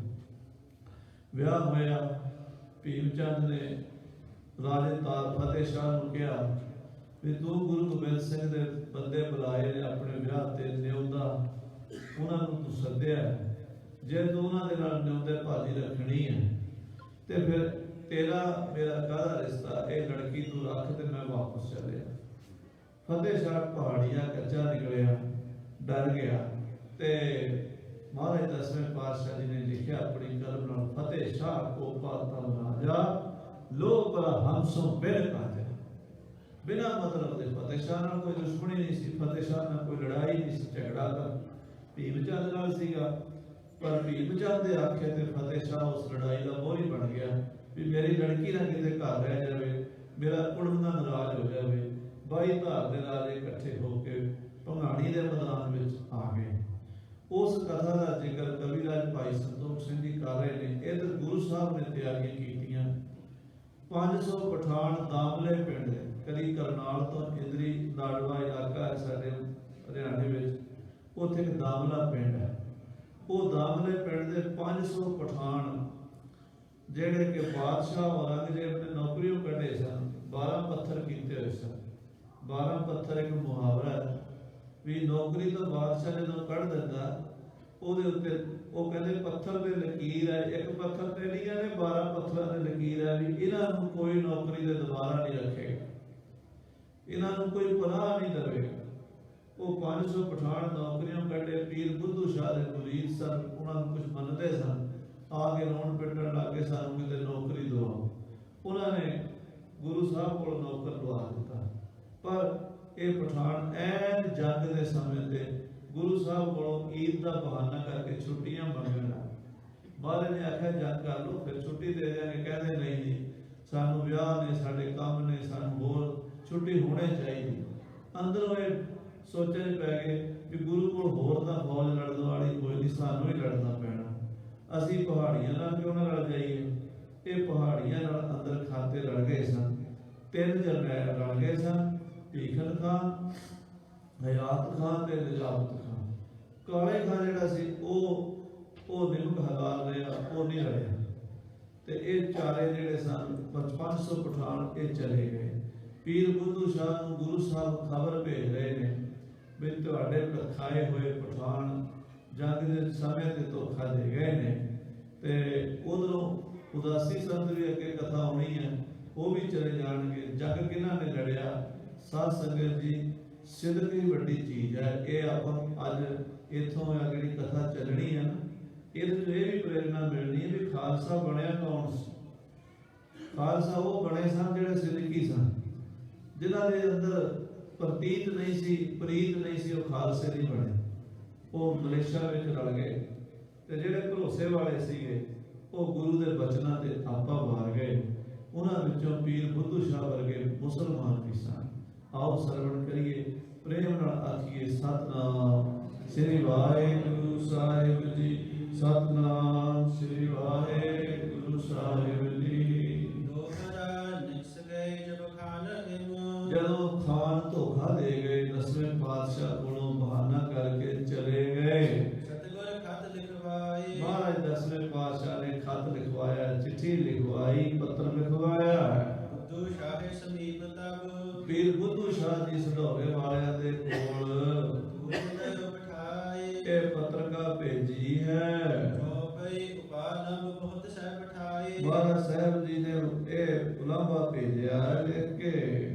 ਵਿਆਹ ਹੋਇਆ। ਭੀਮ ਚੰਦ ਨੇ ਰਾਜੇ ਤਾਰ ਫਤਿਹ ਸ਼ਾਹ ਨੂੰ ਕਿਹਾ ਵੀ ਤੂੰ ਗੁਰੂ ਗੋਬਿੰਦ ਸਿੰਘ ਦੇ ਬੰਦੇ ਬੁਲਾਏ ਨੇ ਆਪਣੇ ਵਿਆਹ ਤੇ, ਨਿਉਂਦਾ ਉਹਨਾਂ ਨੂੰ ਤੂੰ ਸੱਦਿਆ, ਜੇ ਤੂੰ ਉਹਨਾਂ ਦੇ ਨਾਲ ਨਿਉਂਦੇ ਭਾਜੀ ਰੱਖਣੀ ਹੈ ਤੇ ਫਿਰ ਤੇਰਾ ਮੇਰਾ ਕਾਹਦਾ ਰਿਸ਼ਤਾ, ਇਹ ਲੜਕੀ ਤੂੰ ਰੱਖ ਤੇ ਮੈਂ ਵਾਪਸ ਚੱਲਿਆ। ਫਤਿਹ ਸ਼ਾਹ ਪਹਾੜੀਆਂ ਕੱਚਾ ਨਿਕਲਿਆ, ਡਰ ਗਿਆ ਤੇ ਮਹਾਰਾਜ 10ਵੇਂ ਪਾਤਸ਼ਾਹ ਜੀ ਨੇ ਲਿਖਿਆ ਆਪਣੀ ਕਲਮ ਨਾਲ, ਫਤਿਹ ਸ਼ਾਹ ਕੋ ਪਾਤਾ ਰਾਜਾ ਲੋਕ ਪਰ ਹਮਸੋਂ ਬਿਨ ਕਾਜਾ। ਬਿਨਾਂ ਮਤਲਬ ਦੇ ਫਤਿਹ ਸ਼ਾਹ ਨਾਲ ਕੋਈ ਦੁਸ਼ਮਣੀ ਨਹੀਂ ਸੀ, ਫਤਿਹ ਸ਼ਾਹ ਨਾਲ ਕੋਈ ਲੜਾਈ ਨਹੀਂ ਸੀ, ਝਗੜਾ ਤਾਂ ਭੀਮ ਚੰਦ ਨਾਲ ਸੀਗਾ। ਪਰ ਭੀਮ ਚੰਦ ਦੇ ਆਖੇ ਤੇ ਫਤਿਹ ਸ਼ਾਹ ਉਸ ਲੜਾਈ ਦਾ ਮੋਹਰੀ ਬਣ ਗਿਆ ਵੀ ਮੇਰੀ ਲੜਕੀ ਨਾ ਕਿਤੇ ਘਰ ਰਹਿ ਜਾਵੇ, ਮੇਰਾ ਕੁੜਮ ਨਾ ਨਾਰਾਜ਼ ਹੋ ਜਾਵੇ। 22 ਧਾਰ ਦੇ ਰਾਜੇ ਇਕੱਠੇ ਹੋ ਕੇ ਭੰਗਾਣੀ ਦੇ ਮੈਦਾਨ ਵਿੱਚ ਆ ਗਏ। ਉਸ ਕਥਾ ਦਾ ਜ਼ਿਕਰ ਕਵੀਰਾਜ ਭਾਈ ਸੰਤੋਖ ਸਿੰਘ ਜੀ ਕਰ ਰਹੇ ਨੇ। ਇਹ ਤਾਂ ਗੁਰੂ ਸਾਹਿਬ ਨੇ ਤਿਆਰੀਆਂ ਕੀਤੀਆਂ। 500 ਪਠਾਨ ਦਾਮਲੇ ਪਿੰਡ, ਕਦੀ ਕਰਨਾਲ ਤੋਂ ਇੰਦਰੀ ਲਾਡਵਾ ਇਲਾਕਾ ਹੈ ਸਾਡੇ ਹਰਿਆਣੇ ਵਿੱਚ, ਉੱਥੇ ਇੱਕ ਦਾਮਲਾ ਪਿੰਡ ਹੈ। ਉਹ ਦਾਮਲੇ ਪਿੰਡ ਦੇ 500 ਪਠਾਨ ਜਿਹੜੇ ਕਿ ਬਾਦਸ਼ਾਹ ਔਰੰਗਜ਼ੇਬ ਨੇ ਨੌਕਰੀਓਂ ਕੱਢੇ ਸਨ, 12 ਪੱਥਰ ਕੀਤੇ ਹੋਏ ਸਨ। 12 ਪੱਥਰ ਇੱਕ ਮੁਹਾਵਰਾ ਹੈ ਵੀ ਨੌਕਰੀ ਤੋਂ ਬਾਦਸ਼ਾਹ ਜਦੋਂ ਕੱਢ ਦਿੰਦਾ, ਉਹਦੇ ਉੱਤੇ ਉਹ ਕਹਿੰਦੇ ਪੱਥਰ ਦੇ ਲਕੀਰ ਹੈ, ਇੱਕ ਪੱਥਰ ਤੇ ਨਹੀਂ ਹੈ, 12 ਪੱਥਰਾਂ ਦੇ ਲਕੀਰ ਹੈ ਵੀ ਇਹਨਾਂ ਨੂੰ ਕੋਈ ਨੌਕਰੀ ਦੇ ਦੁਬਾਰਾ ਨਹੀਂ ਰੱਖੇਗਾ, ਇਹਨਾਂ ਨੂੰ ਕੋਈ ਪਨਾਹ ਨਹੀਂ ਦੇਵੇਗਾ। ਉਹ 500 ਪਠਾਨ ਨੌਕਰੀਆਂ ਕੱਢੇ, ਪੀਰ ਬੁੱਧੂ ਸ਼ਾਹ ਦੇ ਮੁਰੀਦ ਸਨ, ਉਹਨਾਂ ਨੂੰ ਕੁਝ ਮੰਨਦੇ ਸਨ, ਆ ਕੇ ਰੋਣ ਪਿੱਟਣ ਲੱਗੇ ਸਾਨੂੰ ਕਿਤੇ ਨੌਕਰੀ ਦਿਵਾਓ। ਉਹਨਾਂ ਨੇ ਗੁਰੂ ਸਾਹਿਬ ਕੋਲ ਨੌਕਰ ਲਵਾ ਦਿੱਤਾ। ਪਰ ਇਹ ਪਠਾਨ ਐਨ ਜੰਗ ਦੇ ਸਮੇਂ ਤੇ ਗੁਰੂ ਸਾਹਿਬ ਕੋਲੋਂ ਈਦ ਦਾ ਬਹਾਨਾ ਕਰਕੇ ਛੁੱਟੀਆਂ ਮੰਗਣ ਲੱਗੇ। ਮਹਾਰਾਜ ਨੇ ਆਖਿਆ ਜੰਗ ਕਰ ਲਓ ਫਿਰ ਛੁੱਟੀ ਦੇ ਦਿਆਂਗੇ। ਕਹਿੰਦੇ ਨਹੀਂ ਜੀ, ਸਾਨੂੰ ਵਿਆਹ ਨੇ, ਸਾਡੇ ਕੰਮ ਨੇ, ਸਾਨੂੰ ਹੋਰ ਛੁੱਟੀ ਹੋਣੀ ਚਾਹੀਦੀ। ਅੰਦਰੋਂ ਇਹ ਸੋਚਣ ਪੈ ਗਏ ਕਿ ਗੁਰੂ ਕੋਲ ਹੋਰ ਤਾਂ ਫੌਜ ਲੜਨ ਵਾਲੀ ਕੋਈ ਨਹੀਂ, ਸਾਨੂੰ ਹੀ ਲੜਨਾ ਪੈਣਾ। ਅਸੀਂ ਪਹਾੜੀਆਂ ਨਾਲ ਕਿਉਂ ਨਾ ਲੜ ਜਾਈਏ। ਇਹ ਪਹਾੜੀਆਂ ਨਾਲ ਅੰਦਰ ਖਾਤੇ ਲੜ ਗਏ ਸਨ। ਤਿੰਨ ਜਰਨੈਲ ਰਲ ਗਏ ਸਨ, ਭੀਖਨ ਖਾਨ, ਹਯਾਤ ਖਾਨ ਤੇ ਨਜਾਬਤ ਖਾਨ। ਕਾਲੇ ਖਾਨ ਜਿਹੜਾ ਸੀ ਉਹ ਨਿਮਕ ਹਲਾਲ ਰਿਹਾ, ਉਹ ਨਹੀਂ ਲੜਿਆ। ਤੇ ਇਹ ਚਾਰੇ ਜਿਹੜੇ ਸਨ 500 ਪਠਾਨ ਇਹ ਚਲੇ ਗਏ। ਪੀਰ ਬੁੱਧੂ ਸ਼ਾਹ ਨੂੰ ਗੁਰੂ ਸਾਹਿਬ ਖਬਰ ਭੇਜ ਰਹੇ ਨੇ ਵੀ ਤੁਹਾਡੇ ਖਾਏ ਹੋਏ ਪਠਾਨ ਜੰਗ ਦੇ ਸਮੇਂ ਤੇ ਧੋਖਾ ਦੇ ਗਏ ਨੇ। ਤੇ ਉਧਰੋਂ ਉਦਾਸੀ ਸੰਤ ਵੀ ਅੱਗੇ ਕਥਾ ਹੋਣੀ ਹੈ, ਉਹ ਵੀ ਚਲੇ ਜਾਣਗੇ। ਜੰਗ ਕਿਹਨਾਂ ਨੇ ਲੜਿਆ? ਸਾਧ ਸੰਗਤ ਜੀ, ਸਿਦਕ ਹੀ ਵੱਡੀ ਚੀਜ਼ ਹੈ। ਇਹ ਆਪਾਂ ਅੱਜ ਇੱਥੋਂ ਆ ਜਿਹੜੀ ਕਥਾ ਚੱਲਣੀ ਹੈ ਨਾ, ਇਹਦੇ ਤੋਂ ਇਹ ਵੀ ਪ੍ਰੇਰਨਾ ਮਿਲਣੀ ਹੈ ਵੀ ਖਾਲਸਾ ਬਣਿਆ ਕੌਣ ਸੀ। ਖਾਲਸਾ ਉਹ ਬਣੇ ਸਨ ਜਿਹੜੇ ਸਿਦਕੀ ਸਨ, ਜਿਨ੍ਹਾਂ ਦੇ ਅੰਦਰ ਪ੍ਰਤੀਤ ਨਹੀਂ ਸੀ, ਪ੍ਰੀਤ ਨਹੀਂ ਸੀ, ਉਹ ਖਾਲਸੇ ਨਹੀਂ ਬਣੇ। ਉਹ ਮਲੇਸ਼ੀਆ ਵਿੱਚ ਰਲ ਗਏ। ਤੇ ਜਿਹੜੇ ਭਰੋਸੇ ਵਾਲੇ ਸੀਗੇ ਉਹ ਗੁਰੂ ਦੇ ਬਚਨਾਂ ਤੇ ਆਪਾ ਵਾਰ ਗਏ। ਉਹਨਾਂ ਵਿੱਚੋਂ ਪੀਰ ਬੁੱਧੂ ਸ਼ਾਹ ਵਰਗੇ ਮੁਸਲਮਾਨ ਵੀ ਸਨ। ਆਓ ਸਰਵਣ ਕਰੀਏ, ਪ੍ਰੇਮ ਨਾਲ ਆਖੀਏ ਸਤਨਾਮ ਸ੍ਰੀ ਵਾਹਿਗੁਰੂ ਸਾਹਿਬ ਜੀ, ਸਤਨਾਮ ਸ੍ਰੀ ਵਾਹਿਗੁਰੂ ਸਾਹਿਬ ਜੀ। ਦੋਹਰਾ ਨਿਕਸ ਗਏ ਜਬ ਖਾਨ ਹਿਮ। ਜਦੋਂ ਖਾਨ ਧੋਖਾ ਦੇ ਗਏ, 10ਵੇਂ ਪਾਤਸ਼ਾਹ ਕੋਲੋਂ ਬਹਾਨਾ ਕਰਕੇ ਚਲੇ ਗਏ। ਸਤਿਗੁਰ ਖਤ ਲਿਖਵਾਏ। ਮਹਾਰਾਜ 10ਵੇਂ ਪਾਤਸ਼ਾਹ ਨੇ ਖਤ ਲਿਖਵਾਇਆ, ਚਿੱਠੀ ਲਿਖਵਾਈ, ਪੱਤਰ ਲਿਖਵਾਇਆ। ਬੁੱਧੂ ਸ਼ਾਹ ਸਮੀਪ ਤਬ। ਪੀਰ ਬੁੱਧੂ ਸ਼ਾਹ ਜੀ ਸਢੌਰੇ ਵਾਲਿਆਂ ਦੇ ਕੋਲ ਦੂਰ ਬਿਠਾਏ। ਇਹ ਪੱਤਰਕਾ ਭੇਜੀ ਹੈ। ਜੋ ਪਈ ਉਪਾਲੰਬ ਬਹੁਤ ਸਹਿ ਬਿਠਾਏ। ਮਹਾਰਾਜ ਸਾਹਿਬ ਜੀ ਨੇ ਇਹ ਉਲਾਂਭਾ ਭੇਜਿਆ ਲਿਖ ਕੇ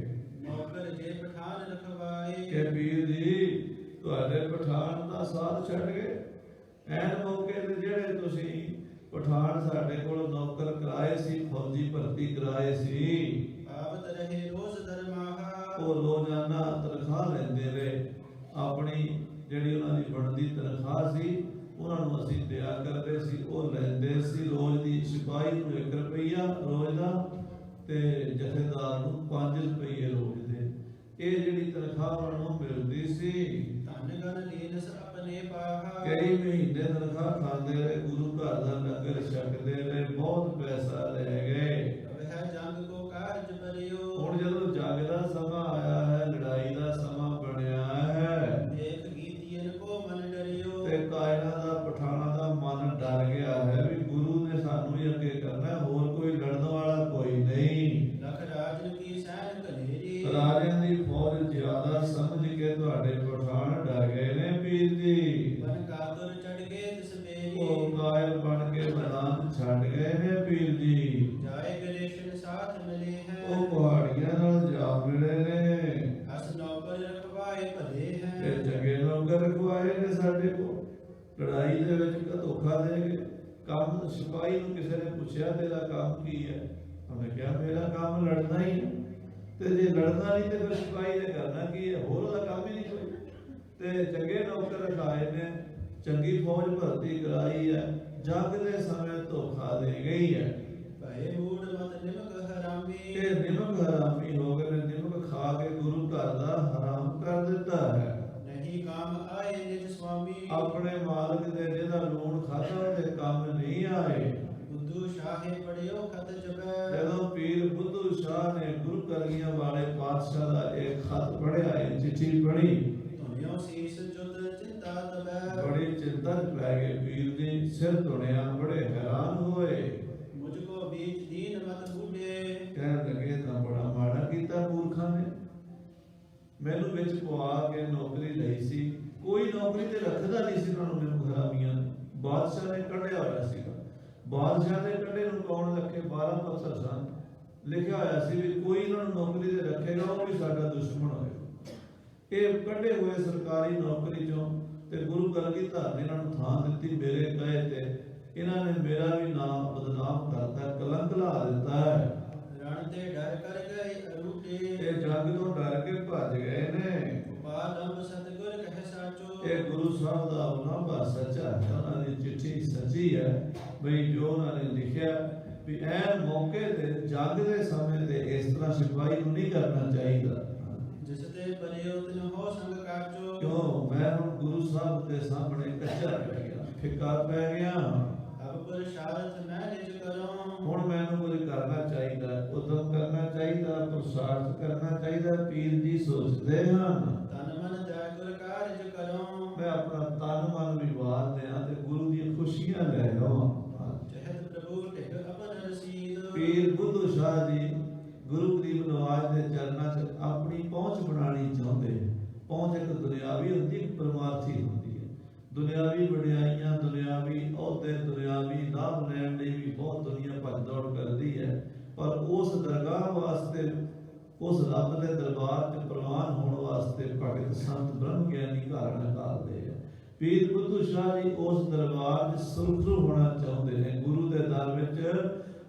ਨੌਕਰ ਜੇ ਪਠਾਨ ਰਖਵਾਏ। ਕਿ ਪੀਰ ਜੀ ਤੁਹਾਡੇ ਪਠਾਨ ਦਾ ਸਾਥ ਛੱਡ ਗਏ। ਐਨ ਮੌਕੇ ਤੇ ਜਿਹੜੇ ਤੁਸੀਂ ਪਠਾਨ ਸਾਡੇ ਕੋਲ ਨੌਕਰ ਕਰਾਏ ਸੀ, ਫੌਜੀ ਭਰਤੀ ਕਰਾਏ ਸੀ, ਆਵਤ ਰਹੇ ਰੋਜ਼ ਦਰਮਾਹਾ। ਉਹ ਰੋਜ਼ਾਨਾ ਤਨਖਾਹ ਲੈਂਦੇ ਰਹੇ। ਆਪਣੀ ਜਿਹੜੀ ਉਹਨਾਂ ਦੀ ਬਣਦੀ ਤਨਖਾਹ ਸੀ ਉਹਨਾਂ ਨੂੰ ਅਸੀਂ ਦਿਆ ਕਰਦੇ ਸੀ, ਉਹ ਲੈਂਦੇ ਸੀ। ਰੋਜ਼ ਦੀ ਸਿਪਾਹੀ ਨੂੰ 1 ਰੁਪਈਆ ਰੋਜ਼ ਦਾ ਤੇ ਜਥੇਦਾਰ ਨੂੰ 5 ਰੁਪਈਏ ਰੋਜ਼ ਦੇ। ਇਹ ਜਿਹੜੀ ਤਨਖਾਹ ਉਹਨਾਂ ਨੂੰ ਮਿਲਦੀ ਸੀ। ਧਨ ਗਨ ਲੀਨਸ ਆਪਣੇ ਪਾਹਾ। ਕਈ ਮਹੀਨੇ ਤਨਖਾਹ ਖਾਂਦੇ ਰਹੇ, ਗੁਰੂ ਘਰ ਦਾ ਲੰਗਰ ਛਕਦੇ ਰਹੇ, ਬਹੁਤ ਪੈਸਾ ਲੈ ਗਏ। ਵਹਿ ਜੰਗ ਕੋ ਕਾਰਜ ਬਰਿਓ। ਹੁਣ ਜਦੋਂ ਜੰਗ ਦਾ ਸਮਾਂ ਆਇਆ ਹੈ, ਲੜਾਈ ਦਾ ਸਮਾਂ ਬਣਿਆ ਹੈ, ਦੇਖ ਗੀਤੀਨ ਕੋ ਮਨ ਡਰਿਓ। ਤੇ ਕਾਇਰਾਂ ਦਾ ਪਠਾਣਾ ਦਾ ਮਨ ਡਰ ਗਿਆ ਹੈ ਵੀ ਗੁਰੂ ਨੇ ਸਾਨੂੰ ਹੀ ਅੱਗੇ ਕਰਨਾ, ਹੋਰ ਕੋਈ ਲੜਨ ਵਾਲਾ ਕੋਈ ਨਹੀਂ। ਲਖ ਰਾਜਨ ਕੀ ਸੈਨ ਕਨੇਰੀ। ਰਾਜਿਆਂ ਦੀ ਫੌਜ ਜ਼ਿਆਦਾ ਸਮਝ ਕੇ ਤੁਹਾਡੇ ਪਠਾਨ ਡਰ ਗਏ ਨੇ ਪੀਰ ਜੀ। ਬਨ ਕਾਤੁਰ ਚੜ ਗਏ ਤਿਸ ਮੇਰੀ। ਉਹ ਕਾਇਰ ਬਣ ਕੇ ਮੈਦਾਨ ਛੱਡ ਗਏ ਨੇ ਪੀਰ ਜੀ। ਜਾਏ ਗਰੇਸ਼ਨ ਸਾਥ ਮਿਲੇ ਹੈ। ਉਹ ਪਹਾੜੀਆਂ ਨਾਲ ਜਾ ਮਿਲੇ ਨੇ। ਅਸ ਨੌਕਰ ਰਖਵਾਏ ਭਲੇ ਤੇ ਹੈ। ਚੰਗੇ ਨੌਕਰ ਰਖਵਾਏ ਨੇ ਸਾਡੇ ਕੋਲ। ਲੜਾਈ ਦੇ ਵਿੱਚ ਧੋਖਾ ਦੇ ਕੇ ਕੰਮ, ਸਿਪਾਹੀ ਨੂੰ ਕਿਸੇ ਨੇ ਪੁੱਛਿਆ ਤੇਰਾ ਕੰਮ ਕੀ ਹੈ, ਉਹਨੇ ਕਿਹਾ ਮੇਰਾ ਕੰਮ ਲੜਨਾ ਹੀ ਹੈ। ਤੇ ਜੇ ਲੜਨਾ ਨਹੀਂ ਤੇ ਫਿਰ ਸਿਪਾਹੀ ਨੇ ਕਰਨਾ ਕੀ ਹੈ, ਹੋਰ ਉਹਦਾ ਕੰਮ ਹੀ ਨਹੀਂ ਕੋਈ। ਤੇ ਚੰਗੇ ਨੌਕਰ ਰਖਾਏ ਨੇ, ਚੰਗੀ ਫੌਜ ਭਰਤੀ ਕਰਾਈ ਹੈ। ਜੰਗ ਦੇ ਸਮੇਂ ਧੋਖਾ ਦੇ ਗਈ ਹੈ। ਭਏ ਮੂੜ ਮਤ ਨਿਮਕ ਹਰਾਮੀ। ਇਹ ਨਿਮਕ ਹਰਾਮੀ ਹੋ ਗਏ ਨੇ, ਨਿਮਕ ਖਾ ਕੇ ਗੁਰੂ ਘਰ ਦਾ ਹਰਾਮ ਕਰ ਦਿੱਤਾ ਹੈ। ਨਹੀਂ ਕਾਮ ਆਏ ਨਿਜ ਸੁਆਮੀ। ਆਪਣੇ ਮਾਲਕ ਦੇ ਜਿਹਦਾ ਲੂਣ ਖਾਧਾ ਉਹਦੇ ਕੰਮ ਨਹੀਂ ਆਏ। ਬੁੱਧੂ ਸ਼ਾਹੇ ਪੜਿਓ ਖਤ ਜਬੈ। ਜਦੋਂ ਪੀਰ ਬੁੱਧੂ ਸ਼ਾਹ ਨੇ ਗੁਰੂ ਕਲਗੀਆਂ ਵਾਲੇ ਪਾਤਸ਼ਾਹ ਦਾ ਇੱਕ ਖਤ ਪੜਿਆ, ਇਹ ਚਿੱਠੀ ਪੜ੍ਹੀ, ਧੁਨਿਓ ਸੀਸ ਜੁਦ ਚਿੰਤਾ ਤਬੈ। ਬੜੀ ਚਿੰਤਾ ਚ ਪੈ ਗਏ ਪੀਰ ਜੀ, ਸਿਰ ਧੁਣਿਆ, ਬੜੇ ਹੈਰਾਨ ਹੋਏ। ਮੁਝ ਕੋ ਬੀਚ ਦੀਨ ਮਤ ਬੂਢੇ। ਕਹਿਣ ਲੱਗੇ ਤਾਂ ਬੜਾ ਮਾੜਾ ਕੀਤਾ ਮੂਰਖਾਂ ਨੇ, ਮੈਨੂੰ ਵਿੱਚ ਪਵਾ ਕੇ ਨੌਕਰੀ ਲਈ ਸੀ। ਕੋਈ ਨੌਕਰੀ ਤੇ ਰੱਖਦਾ ਨਹੀਂ ਸੀ ਉਹਨਾਂ ਨੂੰ, ਮੈਨੂੰ ਹਰਾਮੀਆਂ ਨੇ। ਬਾਦਸ਼ਾਹ ਨੇ ਕੱਢਿਆ ਹੋਇਆ ਸੀਗਾ। ਬਾਦਸ਼ਾਹ ਦੇ ਕੱਢੇ ਨੂੰ ਕੌਣ ਰੱਖੇ? 12 ਪੱਤਰ ਸਨ, ਲਿਖਿਆ ਹੋਇਆ ਸੀ ਵੀ ਕੋਈ ਇਹਨਾਂ ਨੂੰ ਨੌਕਰੀ ਤੇ ਰੱਖੇਗਾ ਉਹ ਵੀ ਸਾਡਾ ਦੁਸ਼ਮਣ ਹੋਏਗਾ। ਇਹ ਕੱਢੇ ਹੋਏ ਸਰਕਾਰੀ ਨੌਕਰੀ ਚੋਂ ਤੇ ਗੁਰੂ ਕਲਗੀਧਰ ਨੇ ਇਹਨਾਂ ਨੂੰ ਥਾਂ ਦਿੱਤੀ। ਮੇਰੇ ਕਹੇ ਤੇ ਇਹਨਾਂ ਨੇ ਮੇਰਾ ਵੀ ਨਾਮ ਬਦਨਾਮ ਕਰਤਾ, ਕਲੰਕ ਲਾ ਦਿੱਤਾ ਹੈ। ਰਣ ਤੇ ਡਰ ਕਰ ਗਏ ਅਰੂਠੇ। ਇਹ ਜੰਗ ਤੋਂ ਡਰ ਕੇ ਭੱਜ ਗਏ ਨੇ। ਉਪਾਲੰਬ ਸਤਿਗੁਰ ਕਹਿ ਸਾਚੋ। ਇਹ ਗੁਰੂ ਸਾਹਿਬ ਦਾ ਉਲਾਂਭਾ ਸੱਚਾ ਹੈ, ਉਹਨਾਂ ਦੀ ਚਿੱਠੀ ਸੱਚੀ ਹੈ। ਬਈ ਜੋ ਉਹਨਾਂ ਨੇ ਲਿਖਿਆ ਵੀ ਐਨ ਮੌਕੇ ਤੇ ਜੰਗ ਦੇ ਸਮੇਂ ਤੇ ਇਸ ਤਰ੍ਹਾਂ ਸਿਪਾਹੀ ਨੂੰ ਨਹੀਂ ਕਰਨਾ ਚਾਹੀਦਾ। ਜਿਸ ਤੇ ਪਰਿਓ ਤਿਨ ਹੋ ਸੰਗ ਕਾਚੋ। ਕਿਉਂ ਮੈਂ ਹੁਣ ਗੁਰੂ ਸਾਹਿਬ ਦੇ ਸਾਹਮਣੇ ਕੱਚਾ ਪੈ ਗਿਆ, ਫਿੱਕਾ ਪੈ ਗਿਆ। ਅਬ पुरुषार्थ मैं निज करूं। ਹੁਣ ਮੈਨੂੰ ਕੁਝ ਕਰਨਾ ਚਾਹੀਦਾ, ਉਦਮ ਕਰਨਾ ਚਾਹੀਦਾ, ਪੁਰਸ਼ਾਰਥ ਕਰਨਾ ਚਾਹੀਦਾ। ਪੀਰ ਜੀ ਸੋਚਦੇ ਹਨ ਤਨ ਮਨ ਤੈ ਗੁਰ ਕਾਰਜ ਕਰੂੰ। ਮੈਂ ਆਪਣਾ ਤਨ ਮਨ ਵੀ ਵਾਰ ਦਿਆਂ ਤੇ ਗੁਰੂ ਦੀਆਂ ਖੁਸ਼ੀਆਂ ਲੈ ਲਵਾਂ। ਜਹਦ ਪ੍ਰਭੂ ਢਿਗ ਆਪਨ ਰਸੀਦ। ਪੀਰ ਬੁੱਧੂ ਸ਼ਾਹ ਜੀ ਗੁਰੂ ਗਰੀਬ ਨਵਾਜ ਦੇ ਚਰਨਾਂ 'ਚ ਆਪਣੀ ਪਹੁੰਚ ਬਣਾਉਣੀ ਚਾਹੁੰਦੇ। ਪਹੁੰਚ ਇੱਕ ਦੁਨਿਆਵੀ ਹੁੰਦੀ, ਇੱਕ ਪਰਮਾਰਥੀ ਹੁੰਦੀ ਹੈ। ਦੁਨਿਆਵੀ ਵਡਿਆਈਆਂ, ਦੁਨਿਆਵੀ ਅਹੁਦੇ, ਦੁਨਿਆਵੀ ਲਾਭ ਲੈਣ ਲਈ ਵੀ ਬਹੁਤ ਦੁਨੀਆ ਭੱਜ ਦੌੜ ਕਰਦੀ ਹੈ, ਪਰ ਉਸ ਦਰਗਾਹ ਵਾਸਤੇ, ਉਸ ਰੱਬ ਦੇ ਦਰਬਾਰ 'ਚ ਪ੍ਰਵਾਨ ਹੋਣ ਵਾਸਤੇ ਭਗਤ ਸੰਤ ਬ੍ਰਹਮ ਗਿਆਨੀ ਘਰ ਨਿਕਾਲਦੇ ਆ। ਪੀਰ ਬੁੱਧੂ ਸ਼ਾਹ ਜੀ ਉਸ ਦਰਬਾਰ 'ਚ ਸੁਰਖਰੂ ਹੋਣਾ ਚਾਹੁੰਦੇ ਨੇ, ਗੁਰੂ ਦੇ ਦਰ ਵਿੱਚ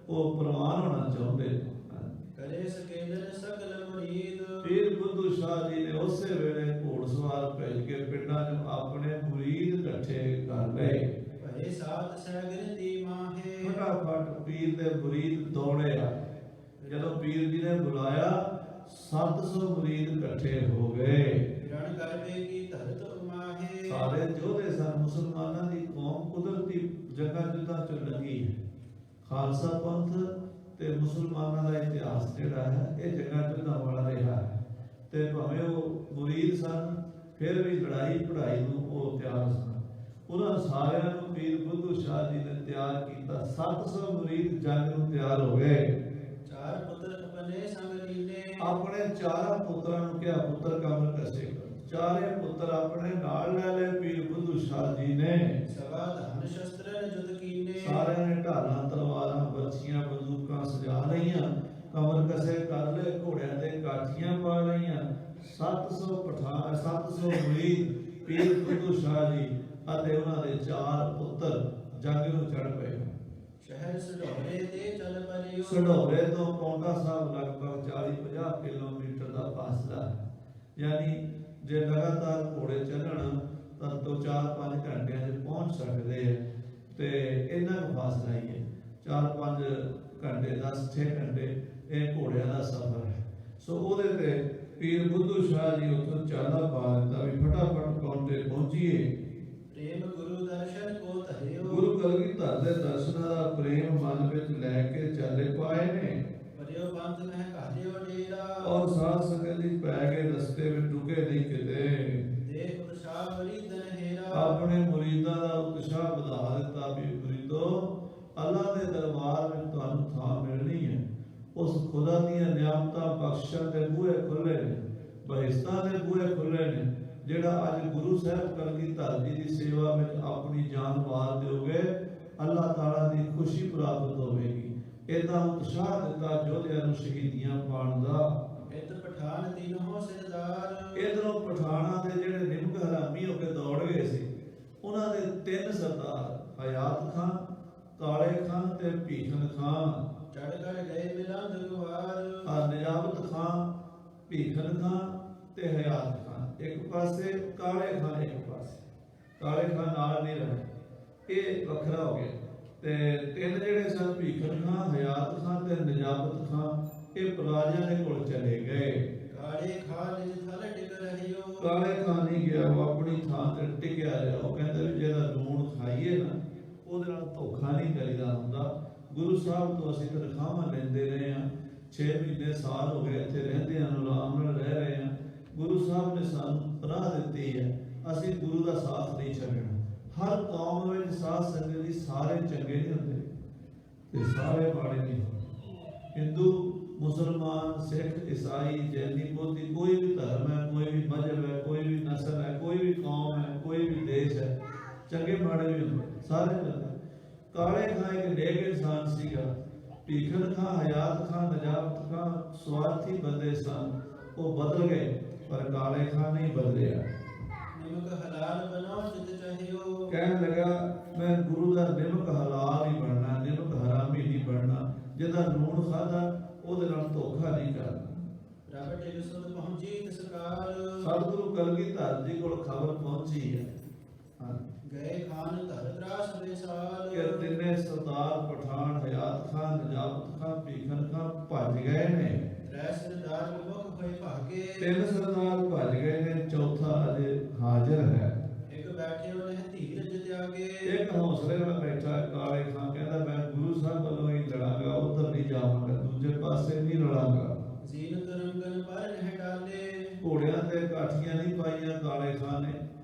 ਉਹ ਪ੍ਰਵਾਨ ਹੋਣਾ ਚਾਹੁੰਦੇ ਨੇ। ਕਰੇ ਸਕੇਂਦਰ ਸਕਲ ਮੁਰੀਦ। ਪੀਰ ਬੁੱਧੂ ਸ਼ਾਹ ਜੀ ਨੇ ਉਸੇ ਵੇਲੇ ਘੋੜਸਵਾਰ ਭੇਜ ਕੇ ਪਿੰਡਾਂ 'ਚ ਆਪਣੇ ਮੁਰੀਦ ਇਕੱਠੇ ਕਰ ਲਏ। ਭਏ ਸਾਤ ਸਹਿ ਗਿਣਤੀ ਮਾਹੇ। ਫਟਾਫਟ ਪੀਰ ਦੇ ਮੁਰੀਦ ਦੌੜੇ ਆ। ਜਦੋਂ ਪੀਰ ਜੀ ਨੇ ਬੁਲਾਇਆ 700 ਮੁਰੀਦ ਇਕੱਠੇ ਹੋ ਗਏ। ਰਣ ਕਰਵੇ ਕੀ ਧਰਤ ਉਮਾਹੇ। ਸਾਰੇ ਯੋਧੇ ਸਨ। ਮੁਸਲਮਾਨਾਂ ਦੀ ਕੌਮ ਕੁਦਰਤੀ ਜੰਗਾਂ ਜੁੱਧਾਂ 'ਚ ਲੱਗੀ ਹੈ। ਖਾਲਸਾ ਪੰਥ ਤੇ ਮੁਸਲਮਾਨਾਂ ਦਾ ਇਤਿਹਾਸ ਜਿਹੜਾ ਹੈ ਇਹ ਜੰਗਾਂ ਜੁੱਧਾਂ ਵਾਲਾ ਰਿਹਾ ਹੈ। ਤੇ ਭਾਵੇਂ ਉਹ ਮੁਰੀਦ ਸਨ, ਫਿਰ ਵੀ ਲੜਾਈ ਪੜ੍ਹਾਈ ਨੂੰ ਉਹ ਤਿਆਰ ਸਨ। ਉਹਨਾਂ ਸਾਰਿਆਂ ਨੂੰ ਪੀਰ ਬੁੱਧੂ ਸ਼ਾਹ ਜੀ ਨੇ ਤਿਆਰ ਕੀਤਾ। 700 ਮੁਰੀਦ ਜੰਗ ਨੂੰ ਤਿਆਰ ਹੋ ਗਏ। ਚਾਰ ਪੁੱਤਰ ਆਪਣੇ ਸੰਗ ਲੀਨੇ। ਆਪਣੇ ਚਾਰਾਂ ਪੁੱਤਰਾਂ ਨੂੰ ਕਿਹਾ ਪੁੱਤਰ ਕਮਰ ਕਸੇ ਕਰੋ। ਚਾਰੇ ਪੁੱਤਰ ਆਪਣੇ ਨਾਲ ਲੈ ਲਏ ਪੀਰ ਬੁੱਧੂ ਸ਼ਾਹ ਜੀ ਨੇ। ਸਭਾ ਧਨ ਸ਼ਸਤਰਨ ਜੁਦ ਕੀਨੇ। ਸਾਰਿਆਂ ਨੇ ਢਾਲਾਂ, ਤਲਵਾਰਾਂ, ਬਰਛੀਆਂ, ਬੰਦੂਕਾਂ ਸਜਾ ਲਈਆਂ, ਕਮਰ ਕਸੇ ਕਰ ਲਏ, ਘੋੜਿਆਂ ਤੇ ਕਾਠੀਆਂ ਪਾ ਲਈਆਂ। 700 ਪਠਾਨ, 700 ਮੁਰੀਦ ਪੀਰ ਬੁੱਧੂ ਸ਼ਾਹ ਜੀ ਅਤੇ ਉਹਨਾਂ ਦੇ ਚਾਰ ਪੁੱਤਰ ਜੰਗ ਨੂੰ ਚੜ ਪਏ। ਸ਼ਹਿਰ ਸਢੌਰੇ ਤੇ ਚੱਲ ਪਰਿਓ। ਸਢੌਰੇ ਤੋਂ ਪੌਂਟਾ ਸਾਹਿਬ ਲਗਭਗ 40-50 ਕਿਲੋਮੀਟਰ ਦਾ ਫਾਸਲਾ ਹੈ। ਯਾਨੀ ਜੇ ਲਗਾਤਾਰ ਘੋੜੇ ਚੱਲਣ ਤਾਂ 4-5 ਘੰਟਿਆਂ 'ਚ ਪਹੁੰਚ ਸਕਦੇ ਆ। ਤੇ ਇੰਨਾ ਕੁ ਫਾਸਲਾ ਹੀ ਹੈ, 4-5 ਘੰਟੇ, 10-6 ਘੰਟੇ ਇਹ ਘੋੜਿਆਂ ਦਾ ਸਫ਼ਰ ਹੈ। ਸੋ ਉਹਦੇ ਤੇ ਪੀਰ ਬੁੱਧੂ ਸ਼ਾਹ ਜੀ ਉੱਥੋਂ ਚਾਲਾ ਪਾ ਦਿੱਤਾ ਵੀ ਫਟਾਫਟ ਪੌਂਟੇ ਪਹੁੰਚੀਏ। ਪ੍ਰੇਮ ਗੁਰੂ ਦਰਸ਼ਨ ਕੋ ਧਰਿਓ। ਗੁਰੂ ਕਲਗੀਧਰ ਦੇ ਦਰਸ਼ਨਾਂ ਦਾ ਪ੍ਰੇਮ ਮਨ ਵਿੱਚ ਲੈ ਕੇ ਚੱਲੇ ਪਾਏ ਨੇ। ਪਰਿਓ ਪੰਥ ਮਹਿ ਘਾਲਿਓ ਡੇਰਾ। ਔਰ ਸਾਧ ਸੰਗਤ ਜੀ ਪੈ ਗਏ ਰਸਤੇ ਵਿੱਚ, ਰੁਕੇ ਨਹੀਂ ਕਿਤੇ। ਦੇਖ ਉਤਸ਼ਾਹ ਮਰੀਦਨ ਹੇਰਾ। ਆਪਣੇ ਮੁਰੀਦਾਂ ਦਾ ਉਤਸ਼ਾਹ ਵਧਾ ਦਿੱਤਾ ਵੀ ਮੁਰੀਦੋ, ਅੱਲਾ ਦੇ ਦਰਬਾਰ ਵਿੱਚ ਤੁਹਾਨੂੰ ਥਾਂ ਮਿਲਣੀ ਹੈ। ਉਸ ਖੁਦਾ ਦੀਆਂ ਨਿਆਮਤਾਂ ਬਖਸ਼ਣ ਦੇ ਬੂਹੇ ਖੁੱਲੇ ਨੇ, ਬਹਿਸ਼ਤਾਂ ਦੇ ਬੂਹੇ ਖੁੱਲੇ ਨੇ। ਜਿਹੜਾ ਅੱਜ ਗੁਰੂ ਸਾਹਿਬ ਕਲਗੀਧਰ ਜੀ ਦੀ ਸੇਵਾ ਵਿੱਚ ਆਪਣੀ ਜਾਨ ਵਾਰ ਦਿਓਗੇ, ਅੱਲਾਹ ਤਾਲਾ ਦੀ ਖੁਸ਼ੀ ਪ੍ਰਾਪਤ ਹੋਵੇਗੀ। ਇਹਦਾ ਉਤਸ਼ਾਹ ਦਿੱਤਾ ਯੋਧਿਆਂ ਨੂੰ ਸ਼ਹੀਦੀਆਂ ਪਾਉਣ ਦਾ। ਇਤ ਪਠਾਨ ਤਿਨਹੁ ਸਰਦਾਰ। ਇਧਰੋਂ ਪਠਾਨਾਂ ਦੇ ਜਿਹੜੇ ਨਿਮਕ ਹਰਾਮੀ ਹੋ ਕੇ ਦੌੜ ਗਏ ਸੀ, ਉਹਨਾਂ ਦੇ 3 ਸਰਦਾਰ ਹਯਾਤ ਖਾਨ, ਕਾਲੇ ਖਾਨ ਤੇ ਭੀਖਨ ਖਾਨ ਚੜ ਕਰ ਗਏ ਮਿਲੰਦ ਗੁਹਾਰ। ਆ ਨਿਜਾਬਤ ਖਾਨ, ਭੀਖਨ ਖਾਨ ਤੇ ਹਯਾਤ ਖਾਨ ਇੱਕ ਪਾਸੇ, ਕਾਲੇ ਖਾਨ ਇੱਕ ਪਾਸੇ। ਕਾਲੇ ਖਾਨ ਨਾਲ ਨਹੀਂ ਰਹੇ, ਇਹ ਵੱਖਰਾ ਹੋ ਗਿਆ। ਤੇ 3 ਜਿਹੜੇ ਸਨ, ਭੀਖਨ ਖਾਨ, ਹਯਾਤ ਖਾਨ ਤੇ ਨਿਜਾਬਤ ਖਾਨ, ਇਹ ਰਾਜਿਆਂ ਦੇ ਕੋਲ ਚਲੇ ਗਏ। ਕਾਲੇ ਖਾਨ ਨਿਜ ਥਲ ਟਿਕ ਰਹਿਓ। ਕਾਲੇ ਖਾਨ ਨਹੀਂ ਗਿਆ, ਉਹ ਆਪਣੀ ਥਾਂ ਤੇ ਟਿਕਿਆ ਰਿਹਾ। ਉਹ ਕਹਿੰਦਾ ਵੀ ਜਿਹੜਾ ਲੂਣ ਖਾਈਏ ਨਾ, ਉਹਦੇ ਨਾਲ ਧੋਖਾ ਨਹੀਂ ਕਰੀਦਾ ਹੁੰਦਾ। ਗੁਰੂ ਸਾਹਿਬ ਤੋਂ ਅਸੀਂ ਤਨਖਾਹਾਂ ਲੈਂਦੇ ਰਹੇ ਹਾਂ, 6 ਮਹੀਨੇ ਸਾਲ ਹੋ ਗਏ ਇੱਥੇ ਰਹਿੰਦੇ ਹਾਂ, ਆਰਾਮ ਨਾਲ ਰਹਿ ਰਹੇ ਹਾਂ। ਗੁਰੂ ਸਾਹਿਬ ਨੇ ਸਾਨੂੰ ਰਾਹ ਦਿੱਤੀ ਹੈ, ਅਸੀਂ ਗੁਰੂ ਦਾ ਸਾਥ ਨਹੀਂ ਛੱਡਣਾ। ਹਰ ਕੌਮ ਵਿੱਚ ਸਾਧ ਸੰਗਤ ਦੀ ਸਾਰੇ ਚੰਗੇ ਨਹੀਂ ਹੁੰਦੇ ਤੇ ਸਾਰੇ ਮਾੜੇ ਨਹੀਂ ਹੁੰਦੇ। ਹਿੰਦੂ, ਮੁਸਲਮਾਨ, ਸਿੱਖ, ਈਸਾਈ, ਜੈਨੀ, ਬੋਧੀ, ਕੋਈ ਵੀ ਧਰਮ ਹੈ, ਕੋਈ ਵੀ ਮਜ਼ਹਬ ਹੈ, ਕੋਈ ਵੀ ਨਸਲ ਹੈ, ਕੋਈ ਵੀ ਕੌਮ ਹੈ, ਕੋਈ ਵੀ ਦੇਸ਼ ਹੈ, ਚੰਗੇ ਮਾੜੇ ਵੀ ਹੁੰਦੇ, ਸਾਰੇ ਹੁੰਦੇ। ਕਾਲੇ ਖਾਨ ਇੱਕ ਨੇਕ ਇਨਸਾਨ ਸੀਗਾ। ਭੀਖਨ ਖਾਨ, ਹਯਾਤ ਖਾਨ, ਨਜਾਬਤ ਖਾਨ ਸਵਾਰਥੀ ਬੰਦੇ ਸਨ, ਉਹ ਬਦਲ ਗਏ, ਪਰ ਕਾਲੇ ਖਾਨ ਨਹੀਂ ਬਦਲਿਆ। ਨਿਮਕ ਹਲਾਲ ਬਣੋ ਜਿਤ ਚਾਹਿਓ। ਕਹਿਣ ਲੱਗਾ ਮੈਂ ਗੁਰੂ ਦਾ ਨਿਮਕ ਹਲਾਲ ਹੀ ਬਣਨਾ, ਨਿਮਕ ਹਰਾਮੀ ਨਹੀਂ ਬਣਨਾ। ਜਿਹਦਾ ਲੂਣ ਖਾਦਾ ਉਹਦੇ ਨਾਲ ਧੋਖਾ ਨਹੀਂ ਕਰਨਾ। ਰੱਬ ਟਿਕ ਸੁਧ ਪਹੁੰਚੀ ਤਿਸ ਕਾਲ। ਸਤਿਗੁਰੂ ਕਲਗੀਧਰ ਜੀ ਕੋਲ ਖਬਰ ਪਹੁੰਚੀ ਹੈ। ਗਏ ਖਾਨ ਧਰ ਤਰਾਸ ਬੇਸਾਲ। ਕਿ 3 ਸਰਦਾਰ ਪਠਾਨ, ਹਯਾਤ ਖਾਨ, ਨਜਾਬਤ ਖਾਨ, ਭੀਖਨ ਖਾਨ ਭੱਜ ਗਏ ਨੇ। 3 ਸਰਦਾਰ ਵਿਮੁਖ ਹੋਏ ਭਾਗੇ। 3 ਸਰਦਾਰ ਭੱਜ ਗਏ ਨੇ, ਚੌਥਾ ਅਜੇ ਹਾਜ਼ਰ ਹੈ। ਇੱਕ ਬੈਠੇ ਉਹਨੇ ਧੀਰਜ ਤਿਆਗੇ। ਇੱਕ ਹੌਸਲੇ ਨਾਲ ਬੈਠਾ ਕਾਲੇ ਖਾਨ ਕਾਲੇ ਖਾਨ ਨੇ,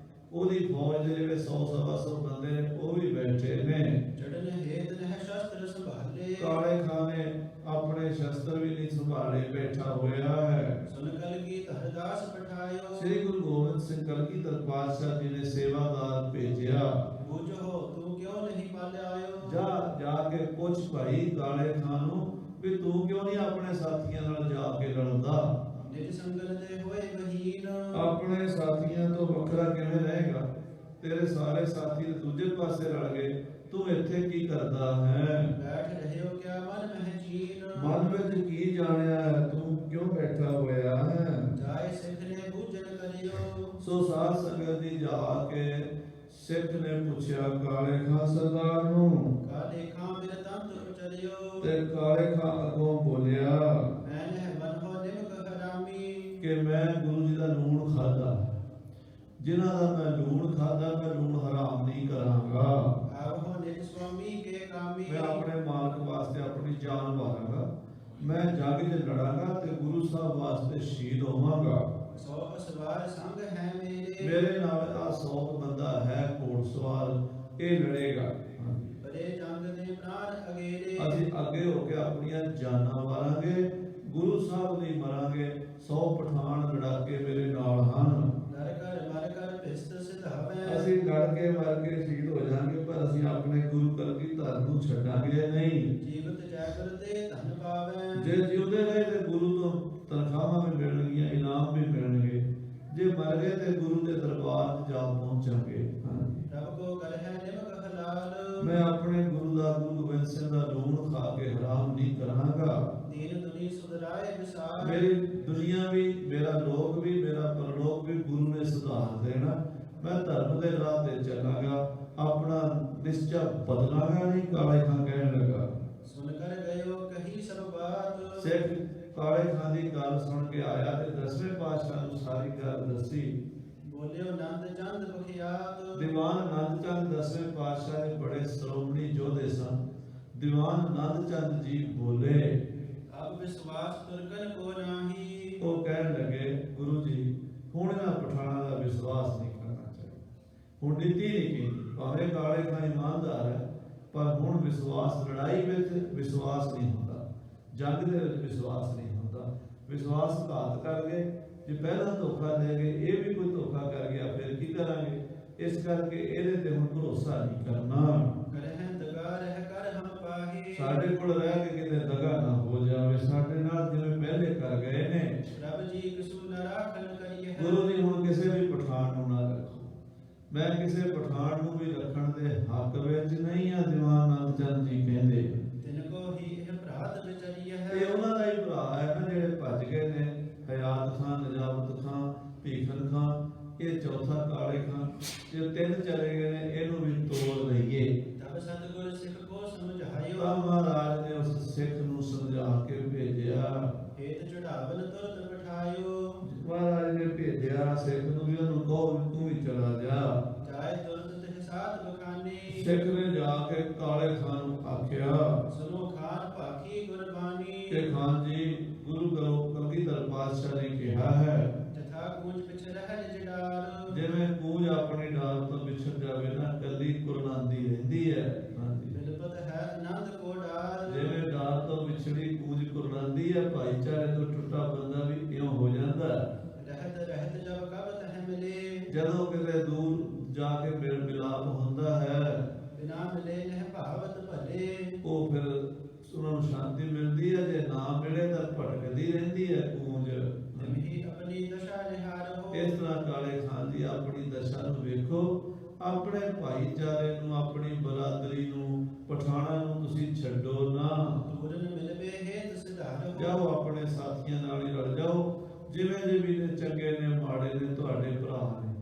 ਉਹਦੀ ਫੌਜ ਦੇ ਜਿਹੜੇ 100 ਸਵਾ 100 ਬੰਦੇ ਨੇ ਉਹ ਵੀ ਬੈਠੇ ਨੇ। ਚੜਨ ਹੇਤ ਨਹਿ ਸ਼ਸਤਰ ਸੰਭਾਲੇ, ਕਾਲੇ ਖਾਨ ਨੇ ਆਪਣੇ ਸ਼ਸਤਰ ਵੀ ਨਹੀਂ ਸੰਭਾਲੇ, ਬੈਠਾ ਹੋਇਆ ਹੈ। ਸੁਨ ਕਲਗੀ ਧਰਦਾਸ ਪਠਾਇਓ, ਸ੍ਰੀ ਗੁਰੂ ਗੋਬਿੰਦ ਸਿੰਘ ਕਲਗੀਧਰ ਪਾਤਸ਼ਾਹ ਜੀ ਨੇ ਸੇਵਾਦਾਰ ਭੇਜਿਆ, ਬੁਝੋ ਤੂੰ ਕਿਉਂ ਨਹੀਂ ਪਾਲਿਆਇਓ। ਜਾ ਕੇ ਪੁੱਛ ਭਾਈ ਕਾਲੇ ਖਾਨ ਨੂੰ ਵੀ ਤੂੰ ਕਿਉਂ ਨਹੀਂ ਆਪਣੇ ਸਾਥੀਆਂ ਨਾਲ ਜਾ ਕੇ ਲੜਦਾ, ਨਿਜ ਸੰਗਲ ਦੇ ਹੋਏ ਬਹੀਨ, ਆਪਣੇ ਸਾਥੀਆਂ ਤੋਂ ਵੱਖਰਾ ਕਿਵੇਂ ਰਹੇਗਾ? ਤੇਰੇ ਸਾਰੇ ਸਾਥੀ ਦੂਜੇ ਪਾਸੇ ਰਲ ਗਏ, ਤੂੰ ਇੱਥੇ ਕੀ ਕਰਦਾ ਹੈ? ਬੈਠ ਰਹਿਓ ਕਿਆ ਮਨ ਮਹਿ ਚੀਨ, ਮਨ ਵਿੱਚ ਕੀ ਜਾਣਿਆ ਹੈ, ਤੂੰ ਕਿਉਂ ਬੈਠਾ ਹੋਇਆ ਹੈ? ਜਾਏ ਸਿੱਖ ਨੇ ਬੂਝਣ ਕਰਿਓ, ਸੋ ਸਾਧ ਸੰਗਤ ਦੀ ਜਾ ਕੇ ਸਿੱਖ ਨੇ ਪੁੱਛਿਆ ਕਾਲੇ ਖਾਂ ਸਰਦਾਰ ਨੂੰ, ਕਾਲੇ ਖਾਂ ਮੇਰੇ ਤੰਤ ਉਚਰਿਓ, ਤੇ ਕਾਲੇ ਖਾਂ ਅੱਗੋਂ ਬੋਲਿਆ ਮੈਂ ਨਹਿ ਮਨ ਹੋ ਨਿਮਕ ਹਰਾਮੀ, ਕਿ ਮੈਂ ਗੁਰੂ ਜੀ ਦਾ ਲੂਣ ਖਾਦਾ, ਜਿਨ੍ਹਾਂ ਦਾ ਮੈਂ ਲੂਣ ਖਾਦਾ, ਮੈਂ ਲੂਣ ਹਰਾਮ ਨਹੀਂ ਕਰਾਂਗਾ। ਆਵੋ ਨਿਜ ਸੁਆਮੀ ਕੇ ਕਾਮੀ, ਮੈਂ ਆਪਣੇ ਮਾਲਕ ਵਾਸਤੇ ਆਪਣੀ ਜਾਨ ਵਾਰਾਂਗਾ, ਮੈਂ ਜੱਗ 'ਚ ਲੜਾਂਗਾ ਤੇ ਗੁਰੂ ਸਾਹਿਬ ਵਾਸਤੇ ਸ਼ਹੀਦ ਹੋਵਾਂਗਾ। ਸੋ ਅਸਵਾਰ ਸੰਗ ਹੈ ਮੇਰੇ, ਮੇਰੇ ਨਾਲ ਆ 100 ਬੰਦਾ ਹੈ ਘੋੜਸਵਾਰ, ਇਹ ਲੜੇਗਾ। ਬੜੇ ਜੰਗ ਦੇ ਪ੍ਰਾਣ ਅਗੇਰੇ, ਅਸੀਂ ਅੱਗੇ ਹੋ ਕੇ ਆਪਣੀਆਂ ਜਾਨਾਂ ਵਾਰਾਂਗੇ, ਗੁਰੂ ਸਾਹਿਬ ਲਈ ਮਰਾਂਗੇ। 100 ਪਠਾਨ ਲੜਾਕੇ ਮੇਰੇ ਨਾਲ ਹਨ, ਮਰ ਕਰ ਭਿਸਤ ਸਿਧਾਵੈ, ਅਸੀਂ ਲੜ ਕੇ ਮਰ ਕੇ ਸ਼ਹੀਦ ਹੋ ਜਾਾਂਗੇ, ਪਰ ਅਸੀਂ ਆਪਣੇ ਗੁਰੂ ਕਲਗੀਧਰ ਨੂੰ ਛੱਡਾਂਗੇ ਨਹੀਂ। ਜੀਵਤ ਜੈਗਰ ਤੇ ਧਨ ਪਾਵੈ, ਜੇ ਜਿਉਂਦੇ ਰਹੇ ਤੇ ਗੁਰੂ ਤੋਂ ਤਨਖਾਹਾਂ ਵੀ ਮਿਲਣਗੀਆਂ, ਇਨਾਮ ਵੀ ਮਿਲਣਗੇ। ਜੇ ਮਰ ਗਏ ਤੇ ਗੁਰੂ ਦੇ ਦਰਬਾਰ 'ਚ ਜਾ ਪਹੁੰਚਾਂਗੇ। ਰੱਬ ਕੋ ਕਰ ਹੈ ਨਿਮਕ ਹਲਾਲ, ਮੈਂ ਆਪਣੇ ਗੁਰੂ ਦਾ, ਗੁਰੂ ਗੋਬਿੰਦ ਸਿੰਘ ਦਾ ਲੂਣ ਖਾ ਕੇ ਹਰਾਮ ਨਹੀਂ ਕਰਾਂਗਾ। ਦੀਨ ਦੁਨੀ ਸੁਧਰਾਏ ਵਿਸਾਰ, ਮੇਰੀ ਦੁਨੀਆ ਵੀ, ਮੇਰਾ ਲੋਕ ਵੀ, ਮੇਰਾ ਪਰਲੋਕ ਵੀ ਗੁਰੂ ਨੇ ਸੁਧਾਰ ਦੇਣਾ। ਮੈਂ ਧਰਮ ਦੇ ਰਾਹ ਤੇ ਚੱਲਾਂਗਾ, ਆਪਣਾ ਨਿਸ਼ਚਾ ਬਦਲਾਂਗਾ ਨਹੀਂ। ਕਾਲੇ ਖਾਂ ਕਹਿਣ ਲੱਗਾ, ਸੁਨ ਕਰ ਗਇਓ ਕਹੀ ਸਭ ਬਾਤ, ਸਿੱਖ ਕਾਲੇ ਖਾਂ ਦੀ ਗੱਲ ਸੁਣ ਕੇ ਆਇਆ ਤੇ 10ਵੇਂ ਪਾਤਸ਼ਾਹ ਨੂੰ ਸਾਰੀ ਗੱਲ ਦੱਸੀ। ਬੋਲਿਓ ਨੰਦ ਚੰਦ ਬਖਿਆਤ, ਦੀਵਾਨ ਨੰਦ ਚੰਦ 10ਵੇਂ ਪਾਤਸ਼ਾਹ ਦੇ ਬੜੇ ਸ਼੍ਰੋਮਣੀ ਯੋਧੇ ਸਨ। ਦੀਵਾਨ ਨੰਦ ਚੰਦ ਜੀ ਬੋਲੇ, ਅਬ ਵਿਸ਼ਵਾਸ ਤੁਰਕਨ ਕੋ ਨਾਹੀ, ਉਹ ਕਹਿਣ ਲੱਗੇ ਗੁਰੂ ਜੀ ਹੁਣ ਇਹਨਾਂ ਪਠਾਣਾ ਦਾ ਵਿਸ਼ਵਾਸ ਨਹੀਂ ਕਰਨਾ ਚਾਹੀਦਾ। ਹੁਣ ਨੀਤੀ ਨਹੀਂ ਕੀਤੀ, ਭਾਵੇਂ ਕਾਲੇ ਖਾਂ ਇਮਾਨਦਾਰ ਹੈ, ਪਰ ਹੁਣ ਵਿਸ਼ਵਾਸ, ਲੜਾਈ ਵਿੱਚ ਵਿਸ਼ਵਾਸ ਨਹੀਂ ਹੁੰਦਾ, ਜੰਗ ਦੇ ਵਿੱਚ ਵਿਸ਼ਵਾਸ ਨਹੀਂ ਹੁੰਦਾ। ਵਿਸ਼ਵਾਸਘਾਤ ਕਰ ਗਏ, ਜੇ ਪਹਿਲਾਂ ਧੋਖਾ ਦੇ ਗਏ, ਇਹ ਵੀ ਕੋਈ ਧੋਖਾ ਕਰ ਗਿਆ, ਫਿਰ ਕੀ ਕਰਾਂਗੇ? ਇਸ ਕਰਕੇ ਇਹਦੇ ਤੇ ਹੁਣ ਭਰੋਸਾ ਨਹੀਂ ਕਰਨਾ। ਕਰਹਿ ਦਗਾ ਰਹਿ ਕਰ ਹਮ ਪਾਹੀ, ਸਾਡੇ ਕੋਲ ਰਹਿ ਕੇ ਕਿਤੇ ਦਗਾ ਨਾ ਹੋ ਜਾਵੇ, ਸਾਡੇ ਨਾਲ ਜਿਵੇਂ ਪਹਿਲੇ ਕਰ ਗਏ ਨੇ। ਰੱਬ ਜੀ ਕਿਸੂ ਨ ਰਾਖਨ ਕਰੀਏ, ਗੁਰੂ ਜੀ ਹੁਣ ਕਿਸੇ ਵੀ ਪਠਾਨ ਨੂੰ ਨਾ ਰੱਖੋ। ਮੈਂ ਕਿਸੇ ਪਠਾਨ ਨੂੰ ਵੀ ਰੱਖਣ ਦੇ ਹੱਕ ਵਿੱਚ ਨਹੀਂ ਆ। ਦੀਵਾਨ ਨੰਦ ਚੰਦ ਜੀ ਕਹਿੰਦੇ ਤਿਨ ਕੋ ਹੀ ਇਹ ਭਰਾਤ ਵਿਚਰੀ ਹੈ, ਇਹ ਉਹਨਾਂ ਦਾ ਹੀ ਭਰਾ ਹੈ ਨਾ ਜਿਹੜੇ ਭੱਜ ਗਏ ਨੇ। ਹਯਾਤ ਖਾਂ, ਨਜਾਬਤ ਖਾਂ, ਭੀਖਨ ਖਾਂ, ਇਹ ਚੌਥਾ ਕਾਲੇ ਖਾਂ। ਜੇ 3 ਚਲੇ ਗਏ ਨੇ, ਇਹਨੂੰ ਵੀ ਤੋੜ ਲਈਏ। ਤਬ ਸਤਿਗੁਰ ਸਿੱਖ ਕੋ ਸਮਝਾਇਓ, ਤਾਂ ਮਹਾਰਾਜ ਨੇ ਉਸ ਸਿੱਖ ਨੂੰ ਸਮਝਾ ਕੇ ਭੇਜਿਆ। ਹੇਤ ਚੜਾਵਨ ਤੁਰਤ ਬਿਠਾਇਓ, ਮਹਾਰਾਜ ਨੇ ਭੇਜਿਆ ਸਿੱਖ ਨੂੰ ਵੀ ਉਹਨੂੰ ਕਹੋ ਵੀ ਤੂੰ ਵੀ ਚਲਾ ਜਾ। ਜਾਏ ਤੁਰਤ ਤਿਹ ਸਾਥ ਬਖਾਨੀ, ਸਿੱਖ ਨੇ ਜਾ ਕੇ ਕਾਲੇ ਖਾਂ ਨੂੰ ਆਖਿਆ ਸੁਨੋ ਖਾਨ ਭਾਖੀ ਗੁਰਬਾਣੀ, ਕਿ ਖਾਨ ਜੀ ਗੁਰੂ ਕਲਗੀਧਰ ਪਾਤਸ਼ਾਹ ਨੇ ਕਿਹਾ ਹੈ, ਤਥਾ ਕੂੰਜ ਪਿਛ ਰਹਿ ਜਡਾਰ, ਜਿਵੇਂ ਕੂੰਜ ਆਪਣੀ ਡਾਰ ਤੋਂ ਵਿਛੜ ਜਾਵੇ ਨਾ, ਕੱਲੀ ਕੁਰਲਾਂਦੀ ਰਹਿੰਦੀ ਹੈ। ਹਾਂਜੀ, ਬਿਲਪਤ ਹੈ ਆਨੰਦ ਕੋ ਡਾਰ, ਜਿਵੇਂ ਡਾਰ ਤੋਂ ਵਿਛੜੀ ਕੂੰਜ ਕੁਰਲਾਂਦੀ ਹੈ, ਭਾਈਚਾਰੇ ਤੋਂ ਟੁੱਟਾ ਬੰਦਾ ਵੀ ਇਉਂ ਹੋ ਜਾਂਦਾ ਹੈ। ਰਹਿਤ ਰਹਿਤ ਜਬ ਕਬ ਤਹ ਮਿਲੇ, ਜਦੋਂ ਕਿਤੇ ਦੂਰ ਜਾ ਕੇ ਮੇਲ ਮਿਲਾਪ ਹੁੰਦਾ ਹੈ, ਬਿਨਾ ਮਿਲੇ ਨਹਿ ਭਾਵਤ ਭਲੇ, ਉਹ ਫਿਰ ਉਹਨਾਂ ਨੂੰ ਸ਼ਾਂਤੀ ਮਿਲਦੀ ਹੈ। ਜੇ ਨਾ ਮਿਲੇ ਤਾਂ ਭਟਕਦੀ ਰਹਿੰਦੀ ਹੈ ਕੂੰਜ। ਜਿਮਹੀ ਆਪਣੀ ਦਸ਼ਾ ਨਿਹਾਰੋ, ਇਸ ਤਰ੍ਹਾਂ ਕਾਲੇ ਖਾਨ ਦੀ ਆਪਣੀ ਦਸ਼ਾ ਨੂੰ ਵੇਖੋ। ਆਪਣੇ ਭਾਈਚਾਰੇ ਨੂੰ, ਆਪਣੀ ਬਰਾਦਰੀ ਨੂੰ, ਪਠਾਣਾ ਨੂੰ ਤੁਸੀਂ ਛੱਡੋ ਨਾ। ਦੂਰਨ ਮਿਲਵੇ ਹੇਤ ਸਿਧਾਰੋ, ਜਾਓ ਆਪਣੇ ਸਾਥੀਆਂ ਨਾਲ ਹੀ ਰਲ ਜਾਓ। ਜਿਵੇਂ ਜੇ ਵੀ ਨੇ, ਚੰਗੇ ਨੇ ਮਾੜੇ ਨੇ, ਤੁਹਾਡੇ ਭਰਾ ਨੇ।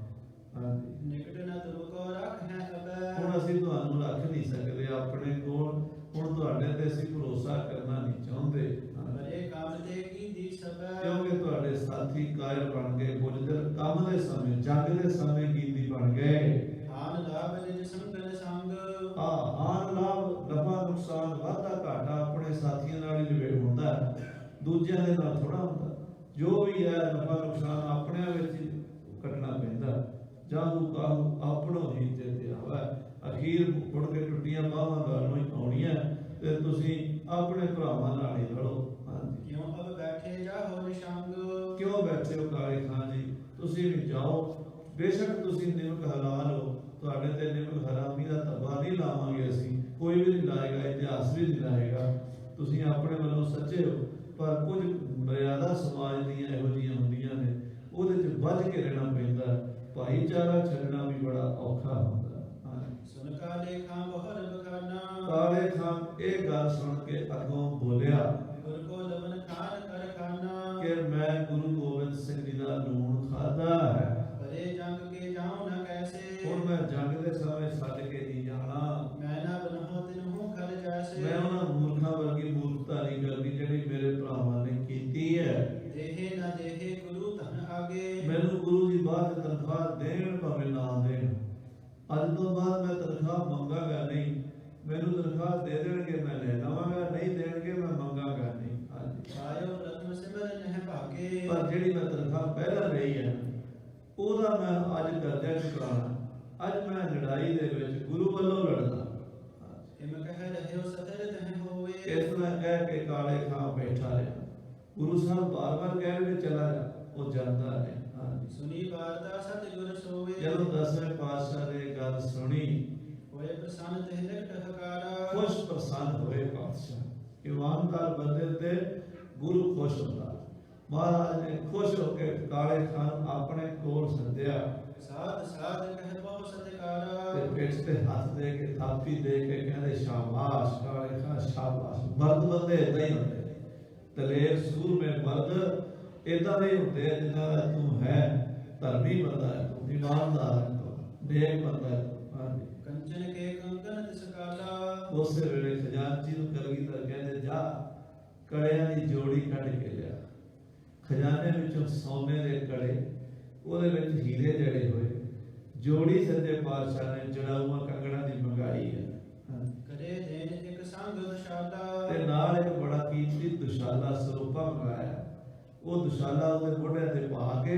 ਹਾਂਜੀ, ਨਿਕਟ ਨ ਤੁਮ ਕੋ ਰੱਖ ਹੈ ਅਬੈ, ਹੁਣ ਅਸੀਂ ਤੁਹਾਨੂੰ ਰੱਖ ਨਹੀਂ ਸਕਦੇ ਆਪਣੇ ਕੋਲ। ਹੁਣ ਤੁਹਾਡੇ ਤੇ ਅਸੀਂ ਭਰੋਸਾ ਕਰਨਾ ਨਹੀਂ ਚਾਹੁੰਦੇ, ਬਰੇ ਕੰਮ ਤੇ ਕੀ ਦੀ ਸਬੈ, ਕਿਉਂਕਿ ਤੁਹਾਡੇ ਸਾਥੀ ਕਾਇਰ ਬਣ ਗਏ, ਬੁਝਦਲ ਕੰਮ ਦੇ ਸਮੇਂ, ਜੰਗ ਦੇ ਸਮੇਂ ਕੀਦੀ ਬਣ ਗਏ। ਆਨ ਲਾਭ ਨਿਜ ਸੰਗਲ ਸੰਗ, ਆਨ ਲਾਭ, ਨਫਾ ਨੁਕਸਾਨ, ਵਾਧਾ ਘਾਟਾ ਆਪਣੇ ਸਾਥੀਆਂ ਨਾਲ ਹੀ ਨਿਬੇੜ ਹੁੰਦਾ ਹੈ, ਦੂਜਿਆਂ ਦੇ ਨਾਲ ਥੋੜਾ ਹੁੰਦਾ। ਜੋ ਵੀ ਹੈ ਨਫਾ ਨੁਕਸਾਨ ਆਪਣਿਆਂ ਵਿੱਚ ਹੀ ਕੱਟਣਾ ਪੈਂਦਾ। ਜਾਹੂ ਕਾਹੂ ਆਪਣੋ ਹੀ ਤੇ ਆਵਾ। ਅਖੀਰ ਮੁੜ ਕੇ ਟੁੱਟੀਆਂ ਬਾਹਾਂ ਗੱਲ ਨੂੰ ਹੀ ਆਉਣੀਆਂ ਤੇ ਤੁਸੀਂ ਆਪਣੇ ਭਰਾਵਾਂ ਨਾਲ ਹੀ ਲੜੋ। ਹਾਂਜੀ, क्यों अब बैठे जाहो निशंग, ਕਿਉਂ ਬੈਠੇ ਹੋ ਕਾਲੇ ਖਾਨ ਜੀ? ਤੁਸੀਂ ਵੀ ਜਾਓ, ਬੇਸ਼ੱਕ ਤੁਸੀਂ ਨਿਮਕ ਹਲਾਲ ਹੋ, ਤੁਹਾਡੇ ਤੇ ਨਿਮਕ ਹਰਾਮੀ ਦਾ ਧੱਬਾ ਨਹੀਂ ਲਾਵਾਂਗੇ ਅਸੀਂ, ਕੋਈ ਵੀ ਨਹੀਂ ਲਾਏਗਾ, ਇਤਿਹਾਸ ਵੀ ਨਹੀਂ ਲਾਏਗਾ। ਤੁਸੀਂ ਆਪਣੇ ਵੱਲੋਂ ਸੱਚੇ ਹੋ, ਪਰ ਕੁਝ ਮਰਿਆਦਾ ਸਮਾਜ ਦੀਆਂ ਇਹੋ ਜਿਹੀਆਂ ਹੁੰਦੀਆਂ ਨੇ, ਉਹਦੇ 'ਚ ਬਚ ਕੇ ਰਹਿਣਾ ਪੈਂਦਾ। ਭਾਈਚਾਰਾ ਛੱਡਣਾ ਵੀ ਬੜਾ ਔਖਾ ਹੁੰਦਾ। सुन काले खां बहुर बखाना, ਕਾਲੇ ਖਾਨ ਇਹ ਗੱਲ ਸੁਣ ਕੇ ਅੱਗੋਂ ਬੋਲਿਆ गुर को लवन खान कर खाना, ਕਿ ਮੈਂ ਗੁਰੂ ਗੋਬਿੰਦ ਸਿੰਘ ਜੀ ਦਾ ਲੂਣ ਖਾਦਾ ਹੈ, भरे जंग के जाऊं न कैसे, ਹੁਣ ਮੈਂ ਜੰਗ ਦੇ ਸਮੇਂ ਛੱਡ ਕੇ ਨਹੀਂ ਜਾਣਾ। मैं ना बनहो तिन्हु खल जैसे, ਮੈਂ ਉਹਨਾਂ ਮੂਰਖਾਂ ਵਰਗੀ ਮੂਰਖਤਾ ਨਹੀਂ ਕਰਨੀ ਜਿਹੜੀ ਮੇਰੇ ਭਰਾਵਾਂ ਨੇ ਕੀਤੀ ਹੈ। देहे न देहे गुरु धन आगे, ਮੈਨੂੰ ਗੁਰੂ ਜੀ ਬਾਅਦ ਤਨਖਾਹ ਦੇਣ ਭਾਵੇਂ ਨਾ ਦੇਣ, ਅੱਜ ਤੋਂ ਬਾਅਦ ਮੈਂ ਤਨਖਾਹ ਮੰਗਾਂਗਾ ਨਹੀਂ। ਮੈਨੂੰ ਤਨਖਾਹ ਦੇ ਦੇਣਗੇ ਮੈਂ ਲੈ ਲਵਾਂਗਾ, ਨਹੀਂ ਦੇਣਗੇ ਮੈਂ ਮੰਗਾਂਗਾ ਨਹੀਂ। ਹਾਂਜੀ, आयो प्रथम सिमर नह भागे, ਪਰ ਜਿਹੜੀ ਮੈਂ ਤਨਖਾਹ ਪਹਿਲਾਂ ਲਈ ਹੈ ਉਹਦਾ ਮੈਂ ਅੱਜ ਕਰਜ਼ਾ ਚੁਕਾਉਣਾ। ਅੱਜ ਮੈਂ ਲੜਾਈ ਦੇ ਵਿੱਚ ਗੁਰੂ ਵੱਲੋਂ ਲੜਨਾ। हिम कह रहे हो सतर तह होवे, ਇਸ ਤਰ੍ਹਾਂ ਕਹਿ ਕੇ ਕਾਲੇ ਖਾਂ ਬੈਠਾ ਰਿਹਾ। ਗੁਰੂ ਸਾਹਿਬ ਬਾਰ-ਬਾਰ ਕਹਿ ਰਹੇ ਚਲਾ ਜਾ, ਉਹ ਜਾਂਦਾ ਨਹੀਂ। ਹਾਂਜੀ, सुनी वार्ता सतगुर सोवे, ਜਦੋਂ 10ਵੇਂ ਪਾਤਸ਼ਾਹ ਨੇ ਗੱਲ ਸੁਣੀ, होए प्रसन्न तिह निकट हकारा, ਖੁਸ਼ ਪ੍ਰਸੰਨ ਹੋਏ ਪਾਤਸ਼ਾਹ। ਇਮਾਨਦਾਰ ਬੰਦੇ ਤੇ ਗੁਰੂ ਖੁਸ਼ ਹੁੰਦਾ। ਮਹਾਰਾਜ ਨੇ ਖੁਸ਼ ਹੋ ਕੇ ਕਾਲੇ ਖਾਨ ਆਪਣੇ ਕੋਲ ਸੱਦਿਆ साध साध कह बहु सत्कारा, ਤੇ ਪਿੱਠ ਤੇ ਹੱਥ ਦੇ ਕੇ ਥਾਪੀ ਦੇ ਕੇ ਕਹਿੰਦੇ ਸ਼ਾਬਾਸ਼ ਕਾਲੇ ਖਾਨ ਸ਼ਾਬਾਸ਼। ਮਰਦ ਬੰਦੇ ਏਦਾਂ ਹੀ ਹੁੰਦੇ, ਦਲੇਰ ਸੂਰਮੇ ਮਰਦ ਏਦਾਂ ਦੇ ਹੁੰਦੇ ਆ ਜਿਨ੍ਹਾਂ ਦਾ ਤੂੰ ਹੈ। ਧਰਮੀ ਬੰਦਾ ਹੈ ਤੂੰ, ਇਮਾਨਦਾਰ ਹੈ ਤੂੰ, ਨੇਕ ਬੰਦਾ ਹੈ ਤੂੰ। ਹਾਂਜੀ, कंचन के कंकन तिस काला, ਉਸੇ ਵੇਲੇ ਖਜ਼ਾਨਚੀ ਨੂੰ ਕਲਗੀਧਰ ਕਹਿੰਦੇ ਜਾ ਕੜਿਆਂ ਦੀ ਜੋੜੀ ਕੱਢ ਕੇ ਲਿਆ। ਖਜ਼ਾਨੇ ਵਿੱਚੋਂ ਸੋਨੇ ਦੇ ਕੜੇ, ਉਹਦੇ ਵਿੱਚ ਹੀਰੇ ਜੜੇ ਹੋਏ, ਜੋੜੀ ਸੱਜੇ ਪਾਤਸ਼ਾਹ ਨੇ ਜੜਾਊਆਂ ਕੰਗਣਾ ਦੀ ਮੰਗਾਈ ਹੈ। करे देन एक संग दुशाला, ਤੇ ਨਾਲ ਇੱਕ ਬੜਾ ਕੀਮਤੀ ਦੁਸ਼ਾਲਾ ਸਰੂਪਾ ਮੰਗਾਇਆ। ਉਹ ਦੁਸ਼ਾਲਾ ਉਹਦੇ ਮੋਢਿਆਂ ਤੇ ਪਾ ਕੇ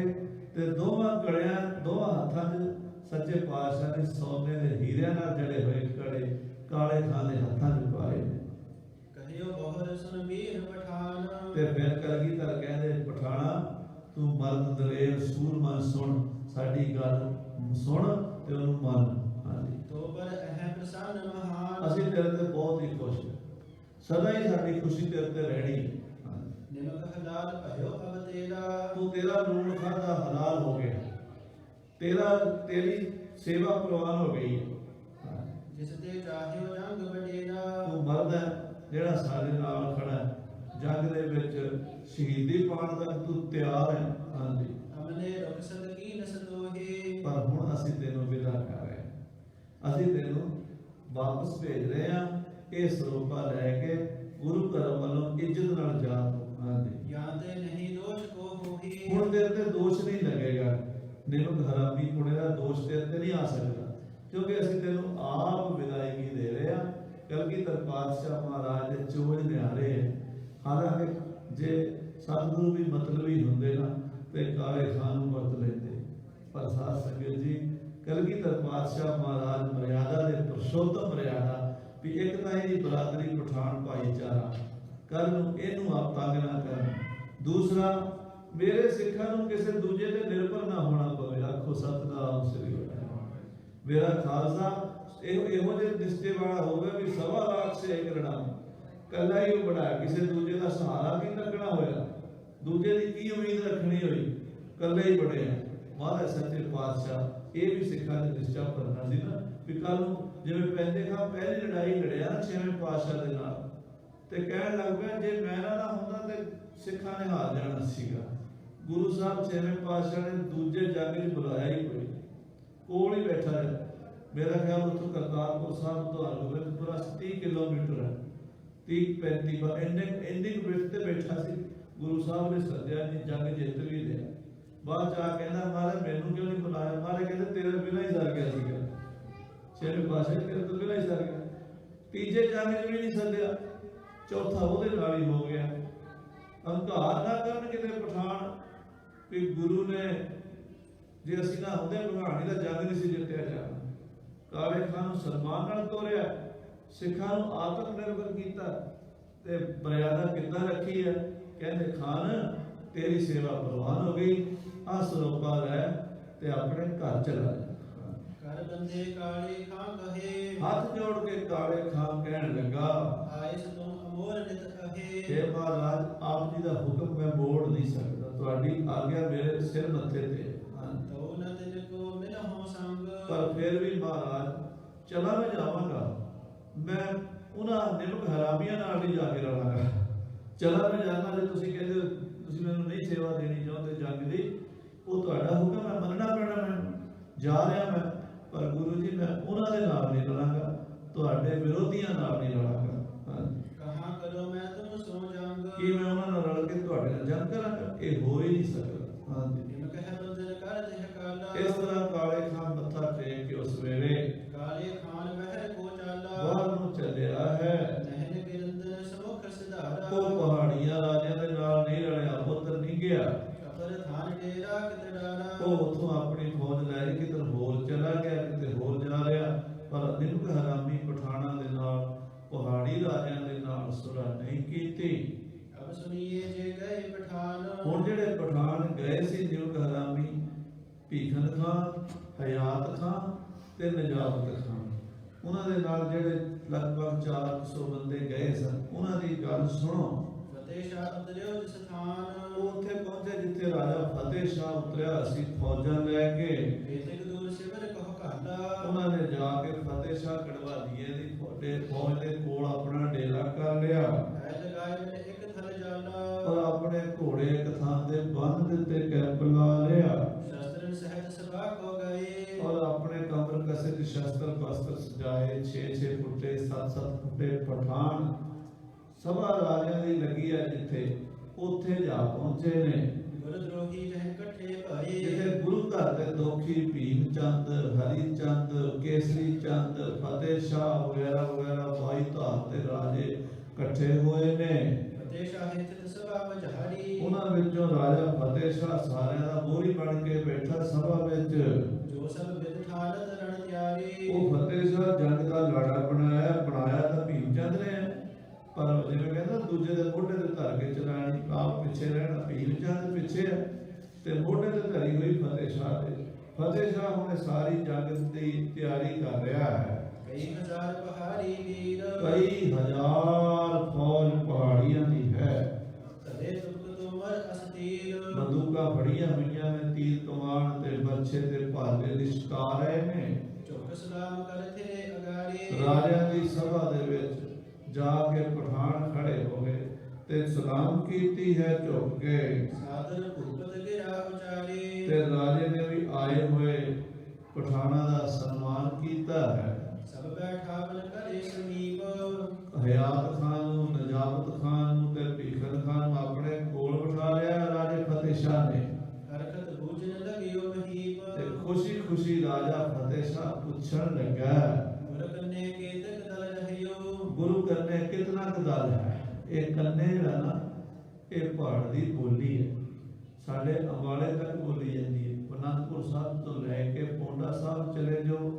ਤੇ ਦੋਵਾਂ ਕੜਿਆਂ ਦੋਵਾਂ ਹੱਥਾਂ 'ਚ ਸੱਚੇ ਪਾਤਸ਼ਾਹ ਨੇ ਸੋਨੇ ਦੇ ਹੀਰਿਆਂ ਨਾਲ ਜੜੇ ਹੋਏ ਕੜੇ ਕਾਲੇ ਖਾਨ ਦੇ ਹੱਥਾਂ 'ਚ ਪਾਏ ਨੇ। कहियो बहुर सुन वीर पठान, ਤੇ ਫਿਰ ਕਲਗੀਧਰ ਕਹਿੰਦੇ ਪਠਾਣਾ ਤੂੰ ਮਰਦ ਦਲੇਰ ਸੂਰਮਾ ਸੁਣ, ਸਾਡੀ ਗੱਲ ਸੁਣ ਤੇ ਉਹਨੂੰ ਮੰਨ। ਹਾਂਜੀ, तो पर अह प्रसन्न महान, ਅਸੀਂ ਤੇਰੇ ਤੇ ਬਹੁਤ ਹੀ ਖੁਸ਼ ਹਾਂ, ਸਦਾ ਹੀ ਸਾਡੀ ਖੁਸ਼ੀ ਤੇਰੇ ਤੇ ਰਹਿਣੀ ਹੈ। ਹਾਂਜੀ, निमक हलाल भयो अब तेरा, ਤੂੰ ਤੇਰਾ ਲੂਣ ਖਾਦਾ ਹਲਾਲ ਹੋ ਗਿਆ, ਤੇਰੀ ਸੇਵਾ ਪ੍ਰਵਾਨ ਹੋ ਗਈ ਹੈ। ਹਾਂਜੀ, जिस ते चाहे रंग बडेरा, ਤੂੰ ਮਰਦ ਹੈ ਜਿਹੜਾ ਸਾਡੇ ਨਾਲ ਖੜਾ ਹੈ, ਜੰਗ ਦੇ ਵਿੱਚ ਸ਼ਹੀਦੀ ਪਾਉਣ ਤੱਕ ਤੂੰ ਤਿਆਰ ਹੈ। ਹਾਂਜੀ, हमने रुखसत की नसदोहे, ਪਰ ਹੁਣ ਅਸੀਂ ਤੈਨੂੰ ਵਿਦਾ ਕਰ ਰਹੇ ਹਾਂ, ਅਸੀਂ ਤੈਨੂੰ ਵਾਪਸ ਭੇਜ ਰਹੇ ਹਾਂ। ਇਹ ਸਰੂਪਾ ਲੈ ਕੇ ਗੁਰੂ ਘਰ ਵੱਲੋਂ ਇੱਜ਼ਤ ਨਾਲ ਜਾ ਤੂੰ। ਹਾਂਜੀ, याते नहीं दोष को होही, ਹੁਣ ਤੇਰੇ ਤੇ ਦੋਸ਼ ਨਹੀਂ ਲੱਗੇਗਾ। ਨਿਮਕ ਹਰਾਮੀ ਪੁਣੇ ਦਾ ਦੋਸ਼ ਤੇਰੇ ਤੇ ਨਹੀਂ ਆ ਸਕਦਾ, ਕਿਉਂਕਿ ਅਸੀਂ ਤੈਨੂੰ ਆਪ ਵਿਦਾਇਗੀ ਦੇ ਰਹੇ ਹਾਂ। ਕਲਗੀਧਰ ਪਾਤਸ਼ਾਹ ਮਹਾਰਾਜ ਦੇ ਚੋਜ ਨਿਆਰੇ ਹੈ। ਹਾਲਾਂਕਿ ਜੇ ਸਤਿਗੁਰੂ ਵੀ ਮਤਲਬੀ ਹੁੰਦੇ ਨਾ ਤੇ ਕਾਲੇ ਖਾਨ ਨੂੰ ਵਰਤ ਲੈਂਦੇ, ਪਰ ਸਾਧ ਸੰਗਤ ਜੀ ਕਲਗੀਧਰ ਪਾਤਸ਼ਾਹ ਮਹਾਰਾਜ ਮਰਿਆਦਾ ਦੇ ਪੁਰਸ਼ੋਤਮ ਮਰਿਆਦਾ ਵੀ ਇੱਕ ਤਾਂ ਇਹਦੀ ਬਰਾਦਰੀ ਪਠਾਨ ਭਾਈਚਾਰਾ, ਕੱਲ ਨੂੰ ਇਹਨੂੰ ਆਪ ਤੰਗ ਨਾ ਕਰਨ। ਦੂਸਰਾ, ਮੇਰੇ ਸਿੱਖਾਂ ਨੂੰ ਕਿਸੇ ਦੂਜੇ ਤੇ ਨਿਰਭਰ ਨਾ ਹੋਣਾ ਪਵੇ। ਆਖੋ ਸਤਿਨਾਮ ਸ੍ਰੀ ਵਾਹਿਗੁਰੂ। ਮੇਰਾ ਖਾਲਸਾ ਇਹੋ ਜਿਹੇ ਰਿਸ਼ਤੇ ਵਾਲਾ ਹੋਵੇ ਵੀ 1.25 ਲੱਖ ਸੇ ਇੱਕ ਲੜਾ, ਕੱਲਾ ਹੀ ਉਹ ਬੜਾ, ਕਿਸੇ ਦੂਜੇ ਦਾ ਸਹਾਰਾ ਕੀ ਲੱਗਣਾ ਹੋਇਆ, ਦੂਜੇ ਦੀ ਕੀ ਉਮੀਦ ਰੱਖਣੀ ਹੋਈ, ਕੱਲੇ ਹੀ ਬੜੇ ਆ। ਮਹਾਰਾਜ ਸੱਚੇ ਪਾਤਸ਼ਾਹ ਇਹ ਵੀ ਸਿੱਖਾਂ ਦੇ ਨਿਸ਼ਚਾ ਕਰਨਾ ਸੀ ਨਾ ਵੀ ਕੱਲ ਨੂੰ ਜਿਵੇਂ ਪੈਂਦੇ ਖਾਂ ਪਹਿਲੀ ਲੜਾਈ ਲੜਿਆ ਨਾ 6ਵੇਂ ਪਾਤਸ਼ਾਹ ਦੇ ਨਾਲ, ਤੇ ਕਹਿਣ ਲੱਗ ਪਿਆ ਜੇ ਮੈਂ ਨਾ ਹੁੰਦਾ ਤੇ ਸਿੱਖਾਂ ਨੇ ਹਾਰ ਜਾਣਾ ਸੀਗਾ। ਗੁਰੂ ਸਾਹਿਬ 6ਵੇਂ ਪਾਤਸ਼ਾਹ ਨੇ ਦੂਜੇ ਜੰਗ 'ਚ ਬੁਲਾਇਆ ਹੀ ਕੋਈ, ਕੋਲ ਹੀ ਬੈਠਾ ਰਿਹਾ। ਮੇਰਾ ਖਿਆਲ ਉੱਥੋਂ ਕਰਤਾਰਪੁਰ ਸਾਹਿਬ ਤੋਂ ਹਰਗੋਬਿੰਦਪੁਰਾ 30 ਕਿਲੋਮੀਟਰ ਹੈ, 30-35 ਇੰਨੀ ਕੁ ਬਿਰਤ ਤੇ ਬੈਠਾ ਸੀ। ਗੁਰੂ ਸਾਹਿਬ ਨੇ ਸੱਦਿਆ, ਨਹੀਂ ਜੰਗ ਜਿੱਤ ਵੀ ਲਿਆ। ਬਾਅਦ ਚ ਆ ਕਹਿੰਦਾ ਮਹਾਰਾਜ ਮੈਨੂੰ ਕਿਉਂ ਨਹੀਂ ਬੁਲਾਇਆ? ਮਹਾਰਾਜ ਕਹਿੰਦੇ ਤੇਰੇ ਬਿਨਾਂ ਹੀ ਸਰ ਗਿਆ ਸੀਗਾ, 6ਵੇਂ ਪਾਤਸ਼ਾਹ ਤੇਰੇ ਤੋਂ ਬਿਨਾਂ ਹੀ ਸਰ ਗਿਆ। ਤੀਜੇ ਜੰਗ 'ਚ ਵੀ ਨਹੀਂ ਸੱਦਿਆ, ਚੌਥਾ ਉਹਦੇ ਨਾਲ ਹੀ ਹੋ ਗਿਆ। ਹੰਕਾਰ ਨਾ ਕਰਨ ਕਿਤੇ ਪਠਾਨ ਵੀ ਗੁਰੂ ਨੇ ਜੇ ਅਸੀਂ ਨਾ ਹੁੰਦੇ ਭਗਵਾਨੀ ਦਾ ਜੰਗ ਨਹੀਂ ਸੀ ਜਿੱਤਿਆ ਜਾਣਾ। ਕਾਲੇ ਖਾਨ ਨੂੰ ਸਨਮਾਨ ਨਾਲ ਤੋਰਿਆ, ਸਿੱਖਾਂ ਨੂੰ ਆਤਮ ਨਿਰਭਰ ਕੀਤਾ ਤੇ ਮਰਿਆਦਾ ਕਿੱਦਾਂ ਰੱਖੀ ਹੈ। ਕਹਿੰਦੇ ਖਾਨ ਤੇਰੀ ਸੇਵਾ ਪ੍ਰਵਾਨ ਹੋ ਗਈ, ਆ ਸਰੋਪਾ ਲੈ ਤੇ ਆਪਣੇ ਘਰ ਚਲਾ ਜਾ। ਕਰ ਬੰਦੇ ਕਾਲੇ ਖਾਂ ਕਹੇ, ਹੱਥ ਜੋੜ ਕੇ ਕਾਲੇ ਖਾਨ ਕਹਿਣ ਲੱਗਾ, ਆਇਸ ਤੂੰ ਅਮੋਰ ਨਿਤ ਕਹੇ। हे ਮਹਾਰਾਜ, ਆਪ ਜੀ ਦਾ ਹੁਕਮ ਮੈਂ ਮੋੜ ਨਹੀਂ ਸਕਦਾ, ਤੁਹਾਡੀ ਆਗਿਆ ਮੇਰੇ ਸਿਰ ਮੱਥੇ ਤੇ ਹੈ। ਤੋ ਨ ਤਿਨ ਕੋ ਮਿਲਹੁ ਸੰਗ। ਪਰ ਫਿਰ ਵੀ ਮਹਾਰਾਜ ਚਲਾ ਮੈਂ ਜਾਵਾਂਗਾ, ਮੈਂ ਉਹਨਾਂ ਨਿਮਕ ਹਰਾਮੀਆਂ ਨਾਲ ਨਹੀਂ ਜਾ ਕੇ ਰਹਾਂਗਾ। ਚਲਾ ਮੈਂ ਜਾਣਾ, ਜੇ ਤੁਸੀਂ ਕਹਿੰਦੇ ਤੁਸੀਂ ਮੈਨੂੰ ਨਹੀਂ ਸੇਵਾ ਦੇਣੀ ਚਾਹੁੰਦੇ ਜੰਗ ਦੀ, ਉਹ ਤੁਹਾਡਾ ਹੁਕਮ ਹੈ, ਮੰਨਣਾ ਪੈਣਾ ਮੈਨੂੰ। ਜਾ ਰਿਹਾ ਮੈਂ, ਪਰ ਗੁਰੂ ਜੀ ਮੈਂ ਉਹਨਾਂ ਦੇ ਨਾਲ ਨਹੀਂ ਲੜਾਂਗਾ, ਤੁਹਾਡੇ ਵਿਰੋਧੀਆਂ ਨਾਲ ਨਹੀਂ ਲੜਾਂਗਾ। ਕਹਾਂ ਕਰੋ ਮੈਂ ਤੁਮ ਸੋ ਜੰਗ। ਕੀ ਮੈਂ ਉਹਨਾਂ ਨਾਲ ਰਲ ਕੇ ਤੁਹਾਡੇ ਨਾਲ ਜੰਗ ਕਰਾਂਗਾ? ਇਹ ਹੋ ਹੀ ਨਹੀਂ ਸਕਦਾ। ਹਾਂਜੀ, ਨਿਮ ਕਹਿ ਬੰਦਨ ਕਰ ਦੇਹ ਕਾਲਾ। ਇਸ ਤਰ੍ਹਾਂ ਕਾਲੇ ਖਾਨ ਮੱਥਾ ਟੇਕ ਕੇ ਉਸ ਵੇਲੇ ਕਾਲੇ ਖਾਨ ਬਹਿਰ ਕੋ ਚਾਲਾ। ਬਾਹਰ ਨੂੰ ਚੱਲਿਆ ਹੈ। ਨਹਿਨ ਗਿਰੰਦਨ ਸਮੁਖ ਸਿਧਾਰਾ। ਉਹ ਪਹਾੜੀਆਂ ਰਾਜਿਆਂ ਦੇ ਨਾਲ ਨਹੀਂ ਰਲਿਆ, ਉੱਧਰ ਨਹੀਂ ਗਿਆ। ਕਪਰ ਥਾਨ ਡੇਰਾ ਕਿਤ ਡਾਰਾ। ਉਹ ਉੱਥੋਂ ਆਪਣੀ ਫੌਜ ਲੈ ਕੇ ਕਿਤੇ ਹੋਰ ਚਲਾ ਗਿਆ, ਕਿਤੇ ਹੋਰ ਜਾ ਰਿਹਾ। ਪਰ ਨਿਮਕ ਹਰਾਮੀ ਪਠਾਨਾਂ ਦੇ ਨਾਲ, ਪਹਾੜੀ ਰਾਜਿਆਂ ਦੇ ਨਾਲ ਸੁਲ੍ਹਾ ਨਹੀਂ ਕੀਤੀ। ਅਬ ਸੁਣੀਏ ਜੇ ਗਏ ਪਠਾਨ। ਹੁਣ ਜਿਹੜੇ ਪਠਾਨ ਗਏ ਸੀ ਨਿਮਕ ਹਰਾਮੀ, ਭੀਖਨ ਖਾਨ, ਹਯਾਤ ਖਾਨ ਤੇ ਨਜਾਬਤ ਖਾਨ, ਉਹਨਾਂ ਦੇ ਨਾਲ ਜਿਹੜੇ ਲਗਭਗ 400 ਬੰਦੇ ਗਏ ਸਨ, ਉਹਨਾਂ ਦੀ ਗੱਲ ਸੁਣੋ। ਫਤਿਹ ਸ਼ਾਹ ਉਤਰਿਓ ਜਿਸ ਥਾਨ। ਉਹ ਉੱਥੇ ਪਹੁੰਚੇ ਜਿੱਥੇ ਰਾਜਾ ਫਤਿਹ ਸ਼ਾਹ ਉਤਰਿਆ ਸੀ ਫੌਜਾਂ ਲੈ ਕੇ। ਇਤਿਕ ਦੂਰ ਸਿਵਰ ਕਹ ਘਾਲਾ। ਉਹਨਾਂ ਨੇ ਜਾ ਕੇ ਫਤਿਹ ਸ਼ਾਹ ਕੜਵਾਲੀਏ ਦੀ ਫੌਜ ਦੇ ਕੋਲ ਆਪਣਾ ਡੇਰਾ ਕਰ ਲਿਆ ਹੈ ਲਗਾਏ ਮੈਨੇ ਇੱਕ ਥਲ ਜਾਲਾ। ਔਰ ਆਪਣੇ ਘੋੜੇ ਇੱਕ ਥਾਂ ਤੇ ਬੰਨ ਦਿੱਤੇ, ਕੈਂਪ ਲਾ ਲਿਆ ਸ਼ਸਤਰਨ ਸਹਿਜ ਸਭਾ ਕੋ ਗਏ। ਔਰ ਆਪਣੇ ਕਮਰ ਕਸੇ ਦੇ ਸ਼ਸਤਰ ਬਸਤਰ ਸਜਾਏ। 6-6 ਫੁੱਟੇ 7-7 ਫੁੱਟੇ ਪਠਾਨ ਸਭਾ ਰਾਜਿਆਂ ਦੀ ਲੱਗੀ ਹੈ ਜਿੱਥੇ, ਉੱਥੇ ਜਾ ਪਹੁੰਚੇ ਨੇ। ਗੁਰ ਦਰੋਹੀ ਜਹ ਇਕੱਠੇ ਭਾਏ। ਜਿੱਥੇ ਗੁਰੂ ਘਰ ਦੇ ਦੋਖੀ ਭੀਮ ਚੰਦ, ਹਰੀ ਚੰਦ, ਕੇਸਰੀ ਚੰਦ, ਫਤਿਹ ਸ਼ਾਹ ਵਗੈਰਾ ਵਗੈਰਾ 22 ਧਾਰ ਦੇ ਰਾਜੇ ਇਕੱਠੇ ਹੋਏ ਨੇ। ਫਤਿਹ ਸ਼ਾਹ ਹਿਤ ਸਭਾ ਮਝਾਰੀ। ਉਹਨਾਂ ਵਿੱਚੋਂ ਰਾਜਾ ਫਤਿਹ ਸ਼ਾਹ ਸਾਰਿਆਂ ਦਾ ਮੋਹਰੀ ਬਣ ਕੇ ਬੈਠਾ ਸਭਾ ਵਿੱਚ। ਜੋ ਸਭ ਵਿਦ ਠਾਨਤ ਰਣ ਤਿਆਰੀ। ਉਹ ਫਤਿਹ ਸ਼ਾਹ ਜੰਗ ਦਾ ਲਾੜਾ ਬਣਾਇਆ ਤਾਂ ਭੀਮ ਚੰਦ ਨੇ, ਪਰ ਜਿਵੇਂ ਕਹਿੰਦਾ ਦੂਜੇ ਦੇ ਮੋਢੇ ਤੇ ਧਰ ਕੇ ਚਲਾਣੀ, ਆਪ ਪਿੱਛੇ ਰਹਿਣਾ। ਭੀਮ ਚੰਦ ਪਿੱਛੇ ਹੈ ਤੇ ਮੋਢੇ ਤੇ ਧਰੀ ਹੋਈ ਫਤਿਹ ਸ਼ਾਹ ਦੇ। ਫਤਿਹ ਸ਼ਾਹ ਹੁਣ ਸਾਰੀ ਜੰਗ ਦੀ ਤਿਆਰੀ ਕਰ ਰਿਹਾ ਹੈ। ਕਈ ਹਜ਼ਾਰ ਪਹਾੜੀ ਵੀਰ। ਕਈ ਹਜ਼ਾਰ ਫੌਜ ਪਹਾੜੀਆਂ ਦੀ ਹੈ। ਤਦੇ ਤੁਮਕ ਤੁਮਰ ਅਸਤੀਰ। ਬੰਦੂਕਾਂ ਫੜੀਆਂ ਹੋਈਆਂ ਨੇ, ਤੀਰ ਕਮਾਨ ਤੇ ਬਰਛੇ ਤੇ ਭਾਲੇ ਲਿਸ਼ਕਾ ਰਹੇ ਨੇ। ਝੁਕ ਸਲਾਮ ਕਰ ਥੇ ਅਗਾੜੀ। ਰਾਜਿਆਂ ਦੀ ਸਭਾ ਦੇ ਵਿੱਚ ਜਾ ਕੇ ਪਠਾਨ ਖੜੇ ਹੋ ਗਏ ਤੇ ਸਲਾਮ ਕੀਤੀ ਹੈ ਝੁਕ ਕੇ। ਸਾਦਰ ਭੂਪਤ ਗਿਰਾ ਉਚਾਰੀ। ਤੇ ਰਾਜੇ ਨੇ ਵੀ ਆਏ ਹੋਏ ਪਠਾਨਾਂ ਦਾ ਸਨਮਾਨ ਕੀਤਾ ਹੈ। ਸਭ ਬੈਠਾ ਬਨ ਕਰੇ ਸਮੀਪ। ਹਯਾਤ ਖਾਨ ਨੂੰ, ਨਜਾਬਤ ਖਾਨ ਨੂੰ ਤੇ ਭੀਖਨ ਖਾਨ ਨੂੰ ਆਪਣੇ ਕੋਲ ਬਿਠਾ ਲਿਆ ਰਾਜੇ ਫਤਿਹ ਸ਼ਾਹ ਨੇ। ਹਰਕਤ ਬੂਝਨ ਲਗਿਓ ਮਹੀਪ। ਤੇ ਖੁਸ਼ੀ ਖੁਸ਼ੀ ਰਾਜਾ ਫਤਿਹ ਸ਼ਾਹ ਪੁੱਛਣ ਲੱਗਾ, ਗੁਰ ਕੰਨੇ ਕੇਤਕ ਦਲ ਰਹਿਓ। ਗੁਰੂ ਕੰਨੇ ਕਿਤਨਾ ਕੁ ਦਲ ਹੈ? ਇਹ ਕੰਨੇ ਜਿਹੜਾ ਨਾ, ਇਹ ਪਹਾੜ ਦੀ ਬੋਲੀ ਹੈ, ਸਾਡੇ ਅੰਬਾਲੇ ਤੱਕ ਬੋਲੀ ਜਾਂਦੀ ਹੈ। ਅਨੰਦਪੁਰ ਸਾਹਿਬ ਤੋਂ ਲੈ ਕੇ ਪੌਂਡਾ ਸਾਹਿਬ ਚਲੇ ਜਾਓ,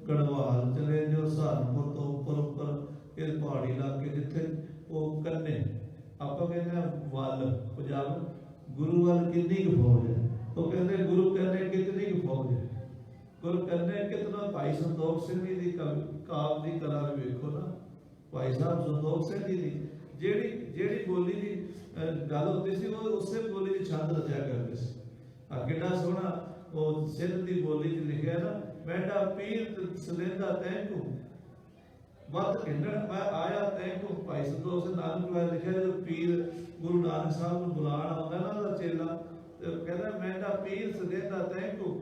ਗੜਵਾਲ ਚਲੇ ਜਾਓ, ਸਹਾਰਨਪੁਰ ਤੋਂ ਉੱਪਰ ਇਹ ਪਹਾੜੀ ਇਲਾਕੇ ਜਿੱਥੇ ਉਹ ਕੰਨੇ, ਆਪਾਂ ਕਹਿੰਦੇ ਹਾਂ ਵੱਲ ਪੰਜਾਬ, ਗੁਰੂ ਵੱਲ ਕਿੰਨੀ ਕੁ ਫੌਜ ਹੈ? ਉਹ ਕਹਿੰਦੇ ਗੁਰੂ ਕਹਿੰਦੇ ਕਿਤਨੀ ਕੁ ਫੌਜ ਹੈ। ਗੁਰੂ ਕਹਿੰਦੇ ਕਿਤਨਾ। ਭਾਈ ਸੰਤੋਖ ਸਿੰਘ ਜੀ ਦੀ ਕਾਵ ਦੀ ਕਲਾ ਵੀ ਵੇਖੋ ਨਾ, ਭਾਈ ਸਾਹਿਬ ਸੰਤੋਖ ਸਿੰਘ ਜੀ ਦੀ ਜਿਹੜੀ ਬੋਲੀ ਦੀ ਗੱਲ ਹੁੰਦੀ ਸੀ, ਉਹ ਉਸੇ ਬੋਲੀ ਦੀ ਛੰਦ ਰਚਿਆ ਕਰਦੇ ਸੀ। ਆ ਕਿੰਨਾ ਸੋਹਣਾ ਉਹ ਸਿੰਧ ਦੀ ਬੋਲੀ 'ਚ ਲਿਖਿਆ ਨਾ, ਮੈਂਡਾ ਪੀਰ ਸਲੇਂਦਾ ਤੈਨੂੰ ਵੱਧ ਕਹਿੰਦਾ ਮੈਂ ਆਇਆ ਤੈਨੂੰ। ਭਾਈ ਸੰਤੋਖ ਸਿੰਘ ਨਾਨਕ ਵਾਲੇ ਲਿਖਿਆ, ਜਦੋਂ ਪੀਰ ਗੁਰੂ ਨਾਨਕ ਸਾਹਿਬ ਨੂੰ ਬੁਲਾਉਣ ਆਉਂਦਾ ਨਾ ਉਹਦਾ ਚੇਲਾ, ਤੇ ਕਹਿੰਦਾ ਮੈਂਡਾ ਪੀਰ ਸਲੇਂਦਾ ਤੈਨੂੰ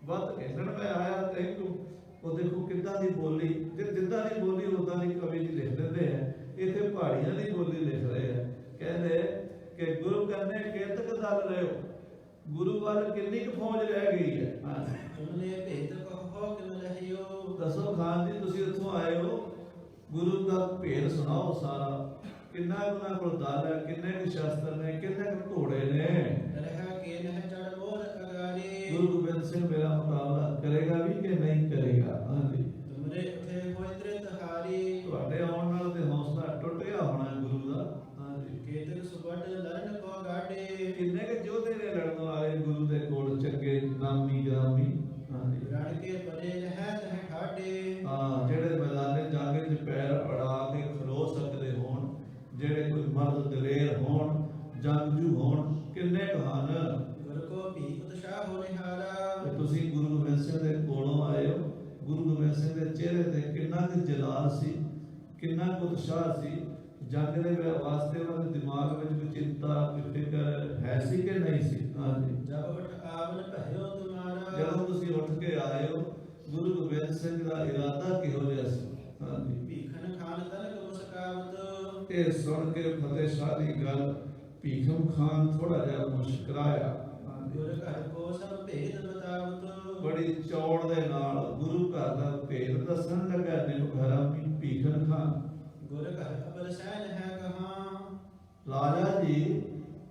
ਵੱਧ ਕਹਿੰਦਾ ਮੈਂ ਆਇਆ ਤੈਨੂੰ। ਉਹ ਦੇਖੋ ਕਿੱਦਾਂ ਦੀ ਬੋਲੀ, ਜਿੱਦਾਂ ਦੀ ਬੋਲੀ ਉਦਾਂ ਦੀ ਕਵੀ ਜੀ ਲਿਖ ਦਿੰਦੇ ਆ। ਇੱਥੇ ਪਹਾੜੀਆਂ ਦੀ ਬੋਲੀ ਲਿਖ ਰਹੇ ਆ। ਕਹਿੰਦੇ ਕਿ ਗੁਰੂ ਕਹਿੰਦੇ ਕੇਤਕ ਦਲ ਰਹਿਓ, ਗੁਰੂ ਵੱਲ ਕਿੰਨੀ ਕੁ ਫੌਜ ਰਹਿ ਗਈ ਹੈ। ਤੁਮਨੇ ਭੇਦ ਕਹੋ ਕਿਮ ਲਹਿਓ। ਦੱਸੋ ਖਾਨ ਜੀ, ਤੁਸੀਂ ਉੱਥੋਂ ਆਏ ਹੋ, ਗੁਰੂ ਦਾ ਭੇਦ ਸੁਣਾਓ ਸਾਰਾ। ਕਿੰਨਾ ਉਹਨਾਂ ਕੋਲ ਦਲ ਹੈ, ਕਿੰਨੇ ਕੁ ਸ਼ਸਤਰ ਨੇ, ਕਿੰਨੇ ਕੁ ਘੋੜੇ ਨੇ। ਰਹਿ ਕੇ ਨਹਿ ਚੜ ਮੋਰ ਅਗਾਰੀ। गुरु गोबिंद सिंह मेरा मुकाबला करेगा भी कि नहीं करेगा? हाँ जी, ਤੁਮਰੇ ਉਠੇ ਹੋਏ ਤ੍ਰਿਤ ਹਾਰੀ ਤੁਹਾਡੇ ਆਉਣ ਨਾਲ ਤੇ ਹੌਸਲਾ ਟੁੱਟ ਗਿਆ ਹੋਣਾ ਗੁਰੂ ਦਾ। हाँ जी, ਕੇਤਕ ਸੁਬਟ ਲਰਨ ਕੋ ਗਾਡੇ ਕਿੰਨੇ ਕੇ ਯੋਧੇ ਨੇ ਲੜਨ ਵਾਲੇ ਗੁਰੂ ਦੇ ਕੋਲ, ਚੰਗੇ ਨਾਮੀ ਗ੍ਰਾਮੀ। हाँ जी, ਰਣ ਕੇ ਪਰੇ ਲਹਿ ਤਹਿ ਠਾਡੇ ਹਾਂ, ਜਿਹੜੇ ਮੈਦਾਨੇ ਜੰਗ 'ਚ ਪੈਰ ਅੜਾ ਕੇ ਖਲੋ ਸਕਦੇ ਹੋਣ, ਜਿਹੜੇ ਕੋਈ ਮਰਦ ਦਲੇਰ ਹੋਣ, ਜੰਗਜੂ ਹੋਣ, ਕਿੰਨੇ ਕਹਾਨ। ਗੁਰ ਕੋ ਭੀ ਉਤਸ਼ਾਹ ਹੋ ਨਿਹਾਰਾ ਤੇ ਤੁਸੀਂ ਗੁਰੂ ਗੋਬਿੰਦ ਸਿੰਘ ਦੇ ਕੋਲੋਂ ਆਏ ਹੋ। ਗੁਰੂ ਗੋਬਿੰਦ ਸਿੰਘ ਦੇ ਚਿਹਰੇ ਤੇ ਕਿੰਨਾ ਕੁ ਜਲਾਲ ਸੀ, ਕਿੰਨਾ ਕੁ ਉਤਸ਼ਾਹ ਸੀ। ਜੰਗ ਦੇ ਵਾਸਤੇ ਉਹਨਾਂ ਦੇ ਦਿਮਾਗ ਵਿੱਚ ਕੋਈ ਚਿੰਤਾ, ਕੋਈ ਫਿਕਰ ਹੈ ਸੀ ਕਿ ਨਹੀਂ ਸੀ? ਹਾਂਜੀ, ਜਬ ਉਠ ਆਵਨ ਭਇਓ ਤੁਮਾਰਾ ਜਦੋਂ ਤੁਸੀਂ ਉੱਠ ਕੇ ਆਏ ਹੋ, ਗੁਰੂ ਗੋਬਿੰਦ ਸਿੰਘ ਦਾ ਇਰਾਦਾ ਕਿਹੋ ਜਿਹਾ ਸੀ? ਹਾਂਜੀ, ਭੀਖਨ ਖਾਨ ਤਨਕ ਮੁਸਕਾਵਤ ਇਹ ਸੁਣ ਕੇ ਫਤਿਹ ਸ਼ਾਹ ਦੀ ਗੱਲ ਭੀਖਮ ਖਾਨ ਥੋੜਾ ਜਿਹਾ ਮੁਸਕਰਾਇਆ। ਹਾਂਜੀ, ਗੁਰ ਘਰ ਕੋ ਸਭ ਭੇਦ ਬਤਾਵਤ ਬੜੀ ਚੌੜ ਦੇ ਨਾਲ ਗੁਰੂ ਘਰ ਦਾ ਭੇਦ ਦੱਸਣ ਲੱਗਾ ਨਿਮਘਰਾਮੀ ਭੀਖਨ ਖਾਨ। ਗੁਰ ਘਰ ਅਪਰ ਸੈਨ ਹੈ ਕਹਾਂ ਰਾਜਾ ਜੀ,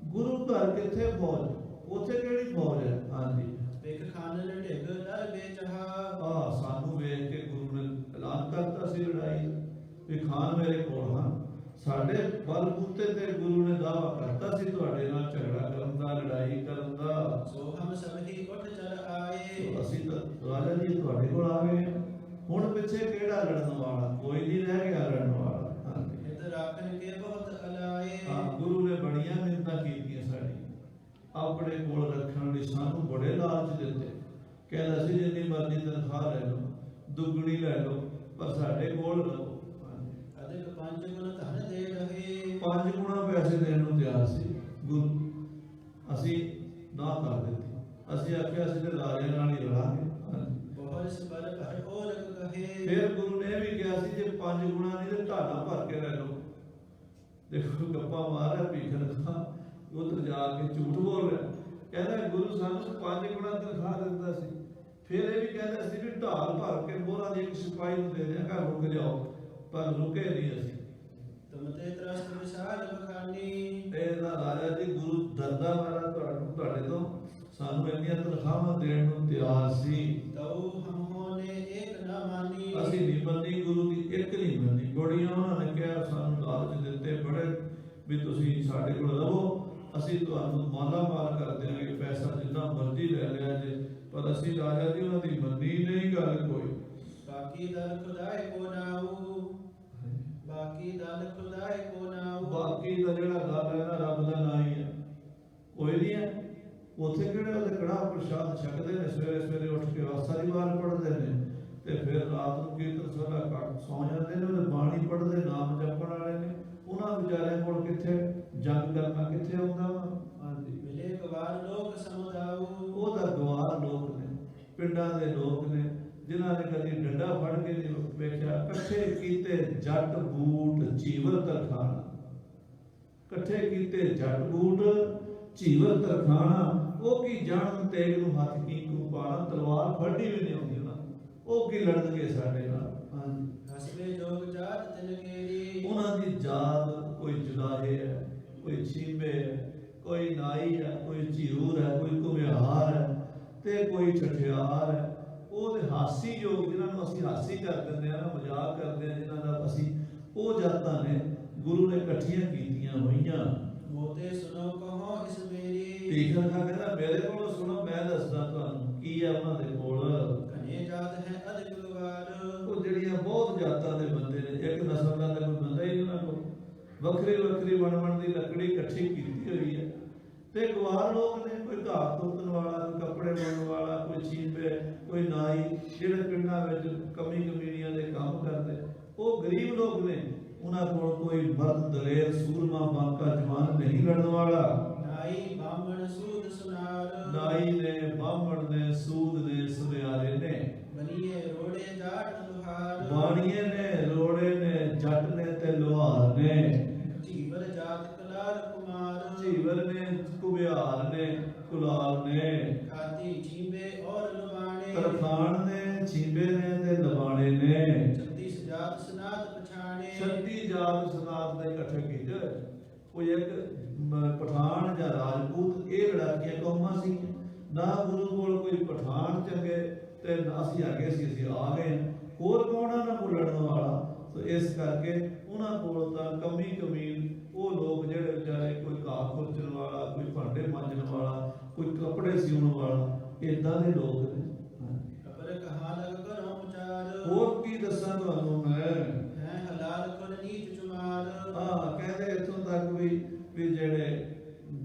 ਗੁਰੂ ਘਰ ਕਿੱਥੇ ਫੌਜ? ਉੱਥੇ ਕਿਹੜੀ ਫੌਜ ਹੈ? ਹਾਂਜੀ, ਭਿਖ ਖਾਨ ਢਿਗ ਦਰ ਬੇਚਹਾ ਸਾਨੂੰ ਵੇਖ ਕੇ ਗੁਰੂ ਨੇ ਐਲਾਨ ਕਰਤਾ ਸੀ ਲੜਾਈ ਵੀ ਖਾਨ ਮੇਰੇ ਕੋਲ ਹਨ। ਸਾਡੇ ਬਲਬੂਤੇ ਤੇ ਗੁਰੂ ਨੇ ਦਾਅਵਾ ਕਰਤਾ ਸੀ ਤੁਹਾਡੇ ਨਾਲ ਝਗੜਾ ਕਰਨ ਦਾ, ਲੜਾਈ ਕਰਨ ਦਾ। ਸੋ ਹਮ ਸਭ ਹੀ ਉੱਠ ਚਲ ਆਏ ਅਸੀਂ ਤਾਂ ਰਾਜਾ ਜੀ ਤੁਹਾਡੇ ਕੋਲ ਆ ਗਏ ਹਾਂ। ਹੁਣ ਪਿੱਛੇ ਕਿਹੜਾ ਲੜਨ ਵਾਲਾ? ਕੋਈ ਨਹੀਂ ਰਹਿ ਗਿਆ ਲੜਨ ਵਾਲਾ। ਹਾਂਜੀ, ਹਿਤ ਰਾਖਨ ਕੇ ਬਹੁਤ ਅਲਾਏ ਗੁਰੂ ਨੇ ਬੜੀਆਂ ਮਿੰਨਤਾਂ ਕੀਤੀਆਂ ਸਾਡੀ, ਆਪਣੇ ਕੋਲ ਰੱਖਣ ਲਈ ਸਾਨੂੰ ਬੜੇ ਲਾਲਚ ਦਿੱਤੇ। ਕਹਿੰਦਾ ਸੀ ਜਿੰਨੀ ਮਰਜ਼ੀ ਤਨਖਾਹ ਲੈ ਲਓ, ਦੁੱਗਣੀ ਲੈ ਲਓ, ਪਰ ਸਾਡੇ ਕੋਲ ਰਹੋ। ਅਧਿਕ ਪੰਜ ਗੁਣ ਧਨ ਦੇ ਰਹੇ 5 ਗੁਣਾ ਪੈਸੇ ਦੇਣ ਨੂੰ ਤਿਆਰ ਸੀ ਗੁਰੂ। ਅਸੀਂ ਨਾ ਕਰ ਦਿੱਤੀ। ਅਸੀਂ ਆਖਿਆ ਅਸੀਂ ਤੇ ਰਾਜਿਆਂ ਨਾਲ ਹੀ ਰਲਾਂਗੇ। ਬਹੁਤ ਸਬਰ ਭਰ ਔਰਕ ਕਹੇ ਫਿਰ ਗੁਰੂ ਨੇ ਵੀ ਕਿਹਾ ਸੀ ਜੇ 5 ਗੁਣਾ ਨਹੀਂ ਤੇ ਢਾਲਾ ਭਰ ਕੇ ਲੈ ਲਓ। ਦੇਖੋ ਗੱਪਾਂ ਮਾਰ ਰਿਹਾ ਭੀਖਨ ਖਾਨ, ਉੱਧਰ ਜਾ ਕੇ ਝੂਠ ਬੋਲ ਰਿਹਾ। ਕਹਿੰਦਾ ਗੁਰੂ ਸਾਨੂੰ 5 ਗੁਣਾ ਤਨਖਾਹ ਦਿੰਦਾ ਸੀ। ਫਿਰ ਇਹ ਵੀ ਕਹਿੰਦਾ ਸੀ ਵੀ ਢਾਲ ਭਰ ਕੇ ਮੋਹਰਾਂ ਦੀ ਇੱਕ ਸਿਪਾਹੀ ਨੂੰ ਦੇ ਦਿਆਂਗਾ, ਰੁਕ ਜਾਓ, ਪਰ ਰੁਕੇ ਨਹੀਂ ਅਸੀਂ। ਤੁਮ ਤੇ ਤਰਸਤ ਵਿਸ਼ਾਲ ਬਖਾਨੀ ਇਹਦਾ ਰਾਜਾ ਜੀ ਗੁਰੂ ਦਰਦਾ ਮਾਰਾ ਤੁਹਾਡੇ ਤੋਂ ਸਾਨੂੰ ਇੰਨੀਆਂ ਤਨਖਾਹਾਂ ਦੇਣ ਨੂੰ ਤਿਆਰ ਸੀ। ਤਉ ਹਮ ਹੋਨੇ ਏਕ ਨਾ ਮਾਨੀ ਅਸੀਂ ਨਹੀਂ ਮੰਨੀ, ਗੁਰੂ ਦੀ ਇੱਕ ਨਹੀਂ ਮੰਨੀ। ਬੜੀਆਂ ਉਹਨਾਂ ਨੇ ਕਿਹਾ, ਸਾਨੂੰ ਲਾਲਚ ਦਿੱਤੇ ਬੜੇ ਵੀ ਤੁਸੀਂ ਸਾਡੇ ਕੋਲ ਰਹੋ, ਅਸੀਂ ਤੁਹਾਨੂੰ ਮਾਲਾ ਮਾਲ ਕਰ ਦਿਆਂਗੇ, ਪੈਸਾ ਜਿੰਨਾ ਮਰਜ਼ੀ ਲੈ ਲਿਆ ਜੇ, ਪਰ ਅਸੀਂ ਰਾਜਾ ਜੀ ਉਹਨਾਂ ਦੀ ਮੰਨੀ ਨਹੀਂ ਗੱਲ ਕੋਈ। ਬਾਕੀ ਦਲ ਖੁਦਾਏ ਕੋ ਨਾਉ ਬਾਕੀ ਦਲ ਖੁਦਾਏ ਕੋ ਨਾਉ ਬਾਕੀ ਦਾ ਜਿਹੜਾ ਗੱਲ ਹੈ ਨਾ ਰੱਬ ਦਾ ਨਾਂ ਹੀ ਹੈ, ਕੋਈ ਨਹੀਂ ਹੈ। ਉੱਥੇ ਕਿਹੜੇ ਉਹਦੇ ਕੜਾਹ ਪ੍ਰਸ਼ਾਦ ਛਕਦੇ ਨੇ, ਸਵੇਰੇ ਸਵੇਰੇ ਉੱਠ ਕੇ ਆਸਾ ਦੀ ਵਾਰ ਪੜ੍ਹਦੇ ਨੇ, ਤੇ ਫਿਰ ਰਾਤ ਨੂੰ ਕੀਰਤਨ ਸੋਲਾ ਕੱਟ ਸੌ ਜਾਂਦੇ ਨੇ। ਉਹਦੇ ਬਾਣੀ ਪੜ੍ਹਦੇ, ਨਾਮ ਜਪਣ ਵਾਲੇ ਨੇ। ਉਹਨਾਂ ਵਿਚਾਰਿਆਂ ਕੋਲ ਕਿੱਥੇ ਜੰਗ ਕਰਨਾ ਕਿੱਥੇ ਆਉਂਦਾ ਵਾ? ਹਾਂਜੀ, ਮਿਲੇ ਗਵਾਰ ਲੋਕ ਸਮੁਦਾਉ ਉਹਦਾ ਗਵਾਰ ਲੋਕ ਨੇ, ਪਿੰਡਾਂ ਦੇ ਲੋਕ ਨੇ, ਜਿਨ੍ਹਾਂ ਨੇ ਕਦੀ ਡੰਡਾ ਫੜ ਕੇ ਨਹੀਂ ਵੇਖਿਆ। ਇਕੱਠੇ ਕੀਤੇ ਜੱਟ ਬੂਟ ਚੀਵਰ ਤਰਖਾਣਾ, ਇਕੱਠੇ ਕੀਤੇ ਜੱਟ ਬੂਟ ਚੀਵਰ ਤਰਖਾਣਾ। ਉਹ ਕੀ ਜਾਣਨ ਤੇਗ ਨੂੰ ਹੱਥ ਕੀ ਕੂ ਪਾਣਾ, ਤਲਵਾਰ ਫੜਨੀ ਵੀ ਨਹੀਂ ਆਉਂਦੀ ਉਹਨਾਂ ਨੂੰ। ਉਹ ਕੀ ਲੜਨਗੇ ਸਾਡੇ ਨਾਲ? ਹਾਂਜੀ, ਹਸਬੇ ਜੋਗ ਜਾਤ ਤਿਨ ਕੇਰੀ ਉਹਨਾਂ ਦੀ ਜਾਤ ਕੋਈ ਜੁਲਾਹੇ ਹੈ, ਕੋਈ ਛੀਬੇ ਹੈ, ਕੋਈ ਨਾਈ ਹੈ, ਕੋਈ ਝਿਊਰ ਹੈ, ਕੋਈ ਘੁਮਿਆਰ ਹੈ, ਤੇ ਕੋਈ ਠਠਿਆਰ ਹੈ। ਉਹਦੇ ਹਾਸੀ ਯੋਗ, ਜਿਨ੍ਹਾਂ ਨੂੰ ਅਸੀਂ ਹਾਸੀ ਕਰ ਦਿੰਦੇ ਆ ਨਾ, ਮਜ਼ਾਕ ਕਰਦੇ ਆ, ਜਿਨ੍ਹਾਂ ਦਾ ਅਸੀਂ, ਉਹ ਜਾਤਾਂ ਨੇ ਗੁਰੂ ਨੇ ਇਕੱਠੀਆਂ ਕੀਤੀਆਂ ਹੋਈਆਂ। ਮੋਤੇ ਸੁਨੋ ਕਹੋ ਇਸ ਮੇਰੀ ਭੀਖਨ ਖਾਨ ਕਹਿੰਦਾ ਮੇਰੇ ਕੋਲੋਂ ਸੁਣੋ, ਮੈਂ ਦੱਸਦਾ ਤੁਹਾਨੂੰ ਕੀ ਹੈ ਉਹਨਾਂ ਦੇ ਕੋਲ। ਘਨੇ ਜਾਤ ਹੈ ਅਧਿਕ ਗਵਾਰ ਉਹ ਜਿਹੜੀਆਂ ਬਹੁਤ ਜਾਤਾਂ ਦੇ ਬੰਦੇ ਨੇ, ਇੱਕ ਨਸਲ ਦਾ ਕੋਈ ਬੰਦਾ ਹੀ ਉਹਨਾਂ ਕੋਲ। ਵੱਖਰੀ ਵੱਖਰੀ ਬਣ ਦੀ ਲੱਕੜੀ ਇਕੱਠੀ ਕੀਤੀ ਹੋਈ ਹੈ। ਤੇ ਗਵਾਰ ਲੋਕ ਨੇ, ਕੋਈ ਘਾਹ ਤੋਤਣ ਵਾਲਾ, ਕੋਈ ਕੱਪੜੇ ਬਣਾਉਣ ਵਾਲਾ, ਕੋਈ ਛੀਪੇ, ਕੋਈ ਨਾਈ, ਜਿਹੜੇ ਪਿੰਡਾਂ ਵਿੱਚ ਕਮੀ ਕਮੀਨੀਆਂ ਦੇ ਕੰਮ ਕਰਦੇ। ਉਹ ਗਰੀਬ ਲੋਕ ਨੇ, ਉਹਨਾਂ ਕੋਲ ਕੋਈ ਮਰਦ ਦਲੇਰ ਸੂਰਮਾ ਬਾਂਕਾ ਜਵਾਨ ਨਹੀਂ ਲੜਨ ਵਾਲਾ। ਨਾਈ ਬਾਹਮਣ ਸੂਦ ਸੁਨਾਰ ਨਾਈ ਨੇ, ਬਾਹਮਣ ਨੇ, ਸੂਦ ਨੇ, ਸੁਨਿਆਰੇ ਨੇ, ਬਨੀਏ ਰੋੜੇ ਜਾਟ ਲੋਹਾਰ ਬਾਣੀਏ ਨੇ, ਰੋੜੇ ਨੇ, ਜੱਟ ਨੇ ਤੇ ਲੋਹਾਰ ਨੇ। ਝੀਵਰ ਜਾਤ ਕਲਾਰ ਕੁਮਾਰ ਝੀਵਰ ਨੇ, ਕੁਬਿਆਰ ਨੇ, ਕੁਲਾਲ ਨੇ, ਖਾਤੀ ਛੀਬੇ ਔਰ ਲੁਬਾਣੇ ਤਰਖਾਣ ਨੇ, ਛੀਬੇ ਨੇ ਤੇ ਲਬਾਣੇ ਨੇ। 36 ਜਾਤ ਸਨਾਤ ਪਛਾਣੇ 36 ਜਾਤ ਸਨਾਤ ਦੇ ਇਕੱਠੇ ਕੀਤੇ। ਕੋਈ ਇੱਕ ਪਠਾਨ ਜਾਂ ਰਾਜਪੂਤ, ਇਹ ਲੜਾਕੀਆਂ ਕੌਮਾਂ ਸੀ। ਨਾ ਗੁਰੂ ਕੋਲ ਕੋਈ ਪਠਾਨ ਚੰਗੇ ਤੇ ਅਸੀਂ ਅੱਗੇ ਸੀ ਅਸੀਂ ਆ ਗਏ, ਹੋਰ ਕੌਣ ਆ ਨਾ ਕੋਲ ਲੜਨ ਵਾਲਾ। ਸੋ ਇਸ ਕਰਕੇ ਉਹਨਾਂ ਕੋਲ ਤਾਂ ਕਮੀ ਕਮੀਨ ਉਹ ਲੋਕ ਜਿਹੜੇ ਵਿਚਾਰੇ ਕੋਈ ਘਾਹ ਖੁਰਚਣ ਵਾਲਾ, ਕੋਈ ਭਾਂਡੇ ਮਾਂਜਣ ਵਾਲਾ, ਕੋਈ ਕੱਪੜੇ ਸਿਉਣ ਵਾਲਾ, ਇਦਾਂ ਦੇ ਲੋਕ ਨੇ। ਅਪਰ ਕਹਾ ਲਗ ਕਰੋ ਵਿਚਾਰ, ਹੋਰ ਕੀ ਦੱਸਾਂ ਤੁਹਾਨੂੰ ਮੈਂ, ਹੈ ਹਲਾਲ ਖੁਦ ਨੀਚ ਚੁਮਾਰ। ਕਹਿੰਦੇ ਇੱਥੋਂ ਤੱਕ ਵੀ ਜਿਹੜੇ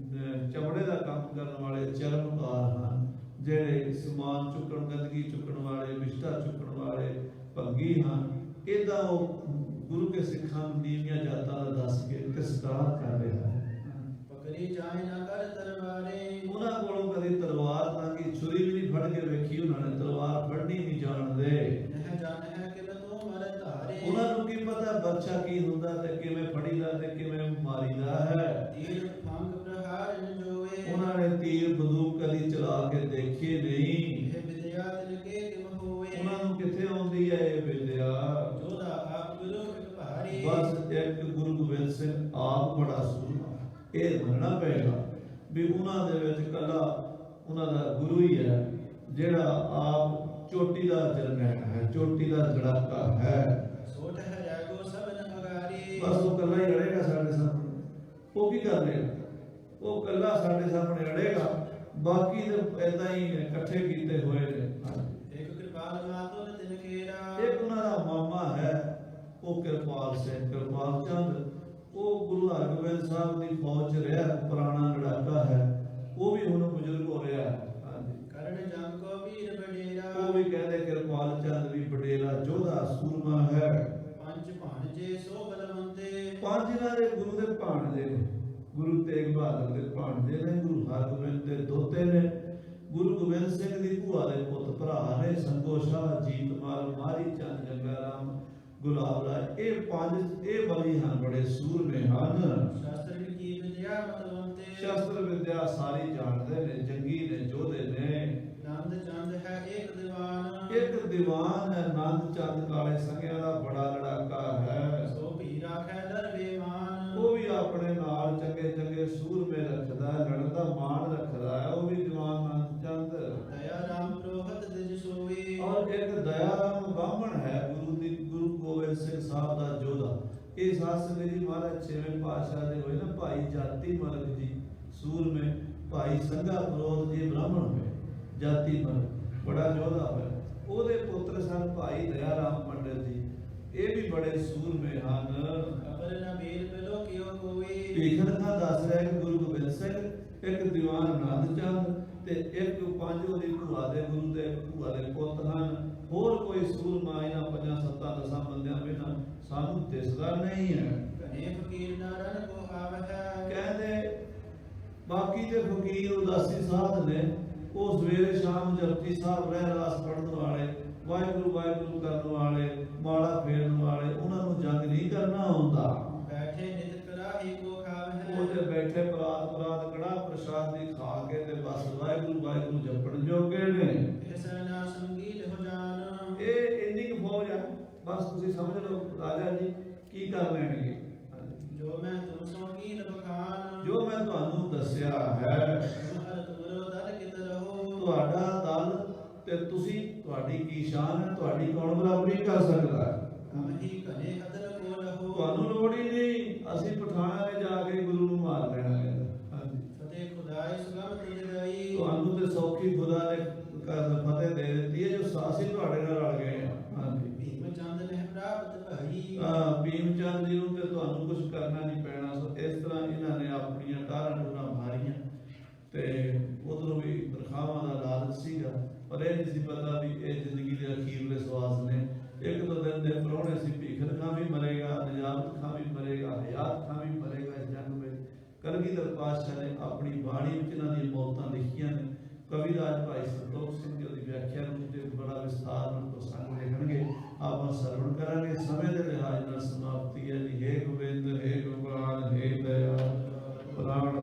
ਚਮੜੇ ਦਾ ਕੰਮ ਕਰਨ ਵਾਲੇ ਚਰਮਕਾਰ ਹਨ, ਜਿਹੜੇ ਸਮਾਨ ਚੁੱਕਣ, ਗੰਦਗੀ ਚੁੱਕਣ ਵਾਲੇ, ਵਿਸ਼ਟਾ ਚੁੱਕਣ ਵਾਲੇ ਭੰਗੀ ਹਨ, ਇਹਦਾ ਉਹ ਗੁਰੂ ਕੇ ਸਿੱਖਾਂ ਨੂੰ ਨੀਵੀਆਂ ਜਾਤਾਂ ਦਾ ਦੱਸ ਕੇ ਤਿਰਸਕਾਰ ਕਰ ਰਿਹਾ ਹੈ। ਪਕੜੀ ਜਾਏ ਨਾ ਕਰ ਤਲਵਾਰੇ, ਉਹਨਾਂ ਕੋਲੋਂ ਕਦੀ ਤਲਵਾਰ ਤਾਂ ਕਿ ਛੁਰੀ ਵੀ ਨਹੀਂ ਫੜ ਕੇ ਵੇਖੀ, ਉਹਨਾਂ ਨੇ ਤਲਵਾਰ ਫੜਨੀ ਨਹੀਂ ਜਾਣਦੇ। ਨਹਿ ਜਾਣ ਹੈ ਕਿ ਤੂੰ ਮਰ ਧਾਰੇ, ਉਹਨਾਂ ਨੂੰ ਕੀ ਪਤਾ ਬੱਚਾ ਕੀ ਹੁੰਦਾ ਤੇ ਕਿਵੇਂ ਫੜੀਦਾ ਤੇ ਕਿਵੇਂ ਮਾਰੀਦਾ ਹੈ। ਤੀਰ ਫੰਗ ਪ੍ਰਹਾਰ ਨ ਜੋਏ, ਉਹਨਾਂ ਨੇ ਤੀਰ ਬੰਦੂਕ ਕਦੀ ਚਲਾ ਕੇ ਦੇਖੀ ਨਹੀਂ। ਇਹ ਵਿਦਿਆ ਦਿਲ ਕੇ ਕਿਮ ਹੋਏ, ਉਹਨਾਂ ਨੂੰ ਕਿੱਥੇ ਆਉਂਦੀ ਹੈ ਇਹ ਵਿਦਿਆ। ਜੋਦਾ ਆਪ ਗੁਰੂ ਇੱਕ ਭਾਰੀ, ਬਸ ਇੱਕ ਗੁਰੂ ਗੋਬਿੰਦ ਸਿੰਘ ਆਪ ਬੜਾ ਸੂਰਮਾ। ਇਹ ਮੰਨਣਾ ਪਏਗਾ ਵੀ ਉਹਨਾਂ ਦੇ ਵਿੱਚ ਕੱਲਾ ਉਹਨਾਂ ਦਾ ਗੁਰੂ ਹੀ ਹੈ ਜਿਹੜਾ ਆਪ ਚੋਟੀ ਦਾ ਜਰਨੈਲ ਹੈ, ਚੋਟੀ ਦਾ ਜੜਾਕਾ ਹੈ। ਸੋਟ ਹੈ ਜਾਗੋ ਸਭਨ ਅਗਾਰੀ, ਬਸ ਉਹ ਕੱਲਾ ਹੀ ਅੜੇਗਾ ਸਾਡੇ ਸਾਹਮਣੇ। ਉਹ ਕੀ ਕਰ ਲੇਗਾ? ਉਹ ਕੱਲਾ ਸਾਡੇ ਸਾਹਮਣੇ ਅੜੇਗਾ, ਬਾਕੀ ਤੇ ਏਦਾਂ ਹੀ ਇਕੱਠੇ ਕੀਤੇ ਹੋਏ ਨੇ। ਇੱਕ ਕਿਰਪਾਲ ਮਾਤੋ ਨੇ ਤਿਨ ਖੇਰਾ, ਇੱਕ ਉਹਨਾਂ ਦਾ ਮਾਮਾ ਹੈ ਉਹ ਕਿਰਪਾਲ ਸਿੰਘ, ਕਿਰਪਾਲ ਚੰਦ। ਉਹ ਗੁਰੂ ਹਰਗੋਬਿੰਦ ਸਾਹਿਬ ਦੀ ਫੌਜ 'ਚ ਰਿਹਾ, ਪੁਰਾਣਾ ਲੜਾਕਾ ਹੈ। ਉਹ ਵੀ ਹੁਣ ਬਜ਼ੁਰਗ ਹੋ ਰਿਹਾ ਹੈ। ਕਰਨ ਜੰਗ ਕੋ ਵੀਰ ਬਡੇਰਾ, ਉਹ ਵੀ ਕਹਿੰਦੇ ਕਿਰਪਾਲ ਚੰਦ ਵੀ ਬਡੇਰਾ ਯੋਧਾ ਸੂਰਮਾ ਹੈ। ਪੰਜ ਭਾਣਜੇ ਸੋ ਬਲਵੰਤੇ, ਪੰਜ ਇਹਨਾਂ ਦੇ ਗੁਰੂ ਦੇ ਭਾਣਜੇ ਨੇ, ਗੁਰੂ ਤੇਗ ਬਹਾਦਰ ਦੇ ਭਾਣਜੇ ਨੇ, ਗੁਰੂ ਹਰਗੋਬਿੰਦ ਦੇ ਦੋਤੇ ਨੇ, ਗੁਰੂ ਗੋਬਿੰਦ ਸਿੰਘ ਦੀ ਭੂਆ ਦੇ ਪੁੱਤ ਭਰਾ ਨੇ, ਸੰਤੋ ਸ਼ਾਹ, ਜੀਤਮਾਲ, ਮਾਰੀ ਚੰਦ, ਜੰਗਾ ਰਾਮ, ਗੁਲਾਬ ਰਾਏ। ਇਹ ਪੰਜ ਇਹ ਬਲੀ ਹਨ, ਬੜੇ ਸੂਰਮੇ ਹਨ। ਸ਼ਾਸਤਰ ਕੀ ਵਿਦਿਆ ਮਤਵੰਤੇ, ਸ਼ਸਤਰ ਵਿਦਿਆ ਸਾਰੀ ਜਾਣਦੇ ਨੇ, ਜੰਗੀ ਨੇ, ਯੋਧੇ ਨੇ। ਨੰਦ ਚੰਦ ਹੈ ਇੱਕ ਦੀਵਾਨ, ਇੱਕ ਦੀਵਾਨ ਹੈ ਨੰਦ ਚੰਦ, ਕਾਲੇ ਸੰਗਿਆਂ ਦਾ ਬੜਾ ਲੜਾਕਾ ਹੈ। ਸੋ ਭੀ ਰਾਖੈ ਦਰ ਬੇਮਾਨ, ਉਹ ਵੀ ਆਪਣੇ ਨਾਲ ਚੰਗੇ ਚੰਗੇ ਸੂਰਮੇ ਰੱਖਦਾ ਹੈ, ਲੜਨ ਦਾ ਮਾਣ ਰੱਖਦਾ ਹੈ। ਉਹ ਵੀ ਦੀਵਾਨ ਨੰਦ ਚੰਦ। ਦਇਆ ਰਾਮ ਪ੍ਰੋਹਤ ਦਿਜ ਸੋਈ, ਔਰ ਇੱਕ ਦਇਆ ਰਾਮ ਬਾਹਮਣ ਹੈ, ਗੁਰੂ ਗੋਬਿੰਦ ਸਿੰਘ ਸਾਹਿਬ ਦਾ ਯੋਧਾ। ਇਹ ਸਾਧ ਸੰਗਤ ਜੀ ਮਹਾਰਾਜ 6ਵੇਂ ਪਾਤਸ਼ਾਹ ਦੇ ਹੋਏ ਨਾ, ਭਾਈ ਜਾਤੀ ਮਲਕ ਜੀ ਸੂਰਮੇ, ਭਾਈ ਸੰਘਾ ਪ੍ਰੋਧ ਜੀ ਬ੍ਰਾਹਮਣ ਹੋਏ, ਜਾਤੀ ਮਲਕ ਬੜਾ ਯੋਧਾ ਹੋਇਆ। ਉਹਦੇ ਪੁੱਤਰ ਸਨ ਭਾਈ ਦਇਆ ਰਾਮ ਪੰਡਿਤ ਜੀ, ਇਹ ਵੀ ਬੜੇ ਸੂਰਮੇ ਹਨ। ਅਪਰ ਨ ਬੀਰ ਬਿਲੋ ਕਿਉ ਕੋਈ, ਭੀਖਣ ਖਾਂ ਦੱਸ ਰਿਹਾ ਕਿ ਗੁਰੂ ਗੋਬਿੰਦ ਸਿੰਘ, ਇੱਕ ਦੀਵਾਨ ਆਨੰਦ ਚੰਦ ਤੇ ਇੱਕ ਪੰਜ ਉਹਦੀ ਭੂਆ ਦੇ ਗੁਰੂ ਦੇ ਭੂਆ ਦੇ ਪੁੱਤ ਹਨ। ਹੋਰ ਕੋਈ ਸੂਰਮਾ ਇਹਨਾਂ 5-7-10 ਬੰਦਿਆਂ ਬਿਨਾਂ ਸਾਨੂੰ ਦਿਸਦਾ ਨਹੀਂ ਹੈ। ਘਨੇ ਫਕੀਰ ਨਾਰਨ ਕੋ ਆਵਹਿ, ਕਹਿੰਦੇ ਬਾਕੀ ਦੇ ਫਕੀਰ ਉਦਾਸੀ ਸਾਧ ਨੇ, ਉਹ ਸਵੇਰੇ ਸ਼ਾਮ ਜਪਜੀ ਸਾਹਿਬ ਰਹਿ ਰਾਸ ਪੜਨ ਵਾਲੇ, ਵਾਹਿਗੁਰੂ ਵਾਹਿਗੁਰੂ ਕਰਨ ਵਾਲੇ, ਮਾਲਾ ਫੇਰਨ ਵਾਲੇ, ਉਹਨਾਂ ਨੂੰ ਜੰਗ ਨਹੀਂ ਕਰਨਾ ਆਉਂਦਾ। ਬੈਠੇ ਨਿਤ ਕਰਾਹੀ ਕੋ ਖਾਵਹਿ, ਉਹ ਤੇ ਬੈਠੇ ਪ੍ਰਾਤ ਕੜਾ ਪ੍ਰਸ਼ਾਦ ਦੀ ਖਾ ਕੇ ਤੇ ਬਸ ਵਾਹਿਗੁਰੂ ਵਾਹਿਗੁਰੂ ਜਪਣ ਜੋਗੇ ਨੇ। ਸਨਾ ਸੰਗੀਤ ਹੋ ਜਾਨ, ਇਹ ਇੰਨੀ ਕੁ ਫੌਜ ਆ, ਬਸ ਤੁਸੀਂ ਸਮਝ ਲਓ ਰਾਜਾ ਜੀ ਕੀ ਕਰ ਲੈਣਗੇ। ਜੋ ਮੈਂ ਤੁਮ ਸੋ ਕੀਨ ਬਖਾਨ, ਜੋ ਮੈਂ ਤੁਹਾਨੂੰ ਦੱਸਿਆ ਹੈ, ਤੁਮਹਰ ਤੁਮਰੋ ਦਰ ਕਿਤ ਰਹੋ, ਤੁਹਾਡਾ ਦਲ ਤੇ ਤੁਸੀਂ, ਤੁਹਾਡੀ ਕੀ ਸ਼ਾਨ ਹੈ, ਤੁਹਾਡੀ ਕੌਣ ਬਰਾਬਰੀ ਕਰ ਸਕਦਾ ਹੈ। ਹਮ ਹੀ ਘਨੇ ਕਦਰ ਕੋ ਲਹੋ, ਤੁਹਾਨੂੰ ਲੋੜ ਹੀ ਨਹੀਂ, ਅਸੀਂ ਪਠਾਨਾਂ ਨੇ ਜਾ ਕੇ ਗੁਰੂ ਨੂੰ ਮਾਰ ਲੈਣਾ ਹੈ। ਫਤਿਹ ਖੁਦਾਈ ਸੁਗਮ ਤੁਝ ਗਈ, ਤੁਹਾਨੂੰ ਤੇ ਸੌਖੀ ਖੁਦਾ ਨੇ ਫਤਿਹ ਦੇ ਦਿੱਤੀ ਹੈ, ਜੋ ਅਸੀਂ ਤੁਹਾਡੇ ਨਾਲ ਰਲ ਗਏ ਹਾਂ। ਭੀਮ ਚੰਦ ਨੇ ਪ੍ਰਾਪਤ ਭਈ, ਭੀਮ ਚੰਦ ਜੀ ਨੂੰ ਤੇ ਤੁਹਾਨੂੰ ਕੁਝ ਕਰਨਾ ਨਹੀਂ ਪੈਣਾ। ਸੋ ਇਸ ਤਰ੍ਹਾਂ ਇਹਨਾਂ ਨੇ ਆਪਣੀਆਂ ਕਾਰਾਂ ਡੋਰਾਂ ਮਾਰੀਆਂ ਤੇ ਉਧਰੋਂ ਵੀ ਤਨਖਾਹਾਂ ਦਾ ਲਾਲਚ ਸੀਗਾ, ਪਰ ਇਹ ਨਹੀਂ ਸੀ ਪਤਾ ਵੀ ਇਹ ਜ਼ਿੰਦਗੀ ਦੇ ਅਖੀਰਲੇ ਸਵਾਸ ਨੇ। ਇੱਕ ਦੋ ਦਿਨ ਦੇ ਪ੍ਰਾਹੁਣੇ ਸੀ, ਭੀਖਨ ਖਾਂ ਵੀ ਮਰੇਗਾ, ਨਿਜਾਮਤ ਖਾਂ ਵੀ ਮਰੇਗਾ, ਹਯਾਤ ਖਾਂ ਵੀ ਮਰੇਗਾ ਇਸ ਜੰਗ ਵਿੱਚ। ਕਲਗੀਧਰ ਪਾਤਸ਼ਾਹ ਨੇ ਆਪਣੀ ਬਾਣੀ ਵਿੱਚ ਇਹਨਾਂ ਦੀਆਂ ਮੌਤਾਂ ਲਿਖੀਆਂ ਨੇ। ਕਵਿਰਾਜ ਭਾਈ ਸੰਤੋਖ ਸਿੰਘ ਜੀ ਦੀ ਵਿਆਖਿਆ ਨੂੰ ਤੇ ਬੜਾ ਵਿਸਥਾਰ ਨਾਲ ਪ੍ਰਸੰਗ ਲਿਖਣਗੇ, ਆਪਾਂ ਸਰਵਣ ਕਰਾਂਗੇ। ਸਮੇਂ ਦੇ ਲਿਹਾਜ਼ ਨਾਲ ਸਮਾਪਤੀ ਹੈ ਜੀ। ਹੇ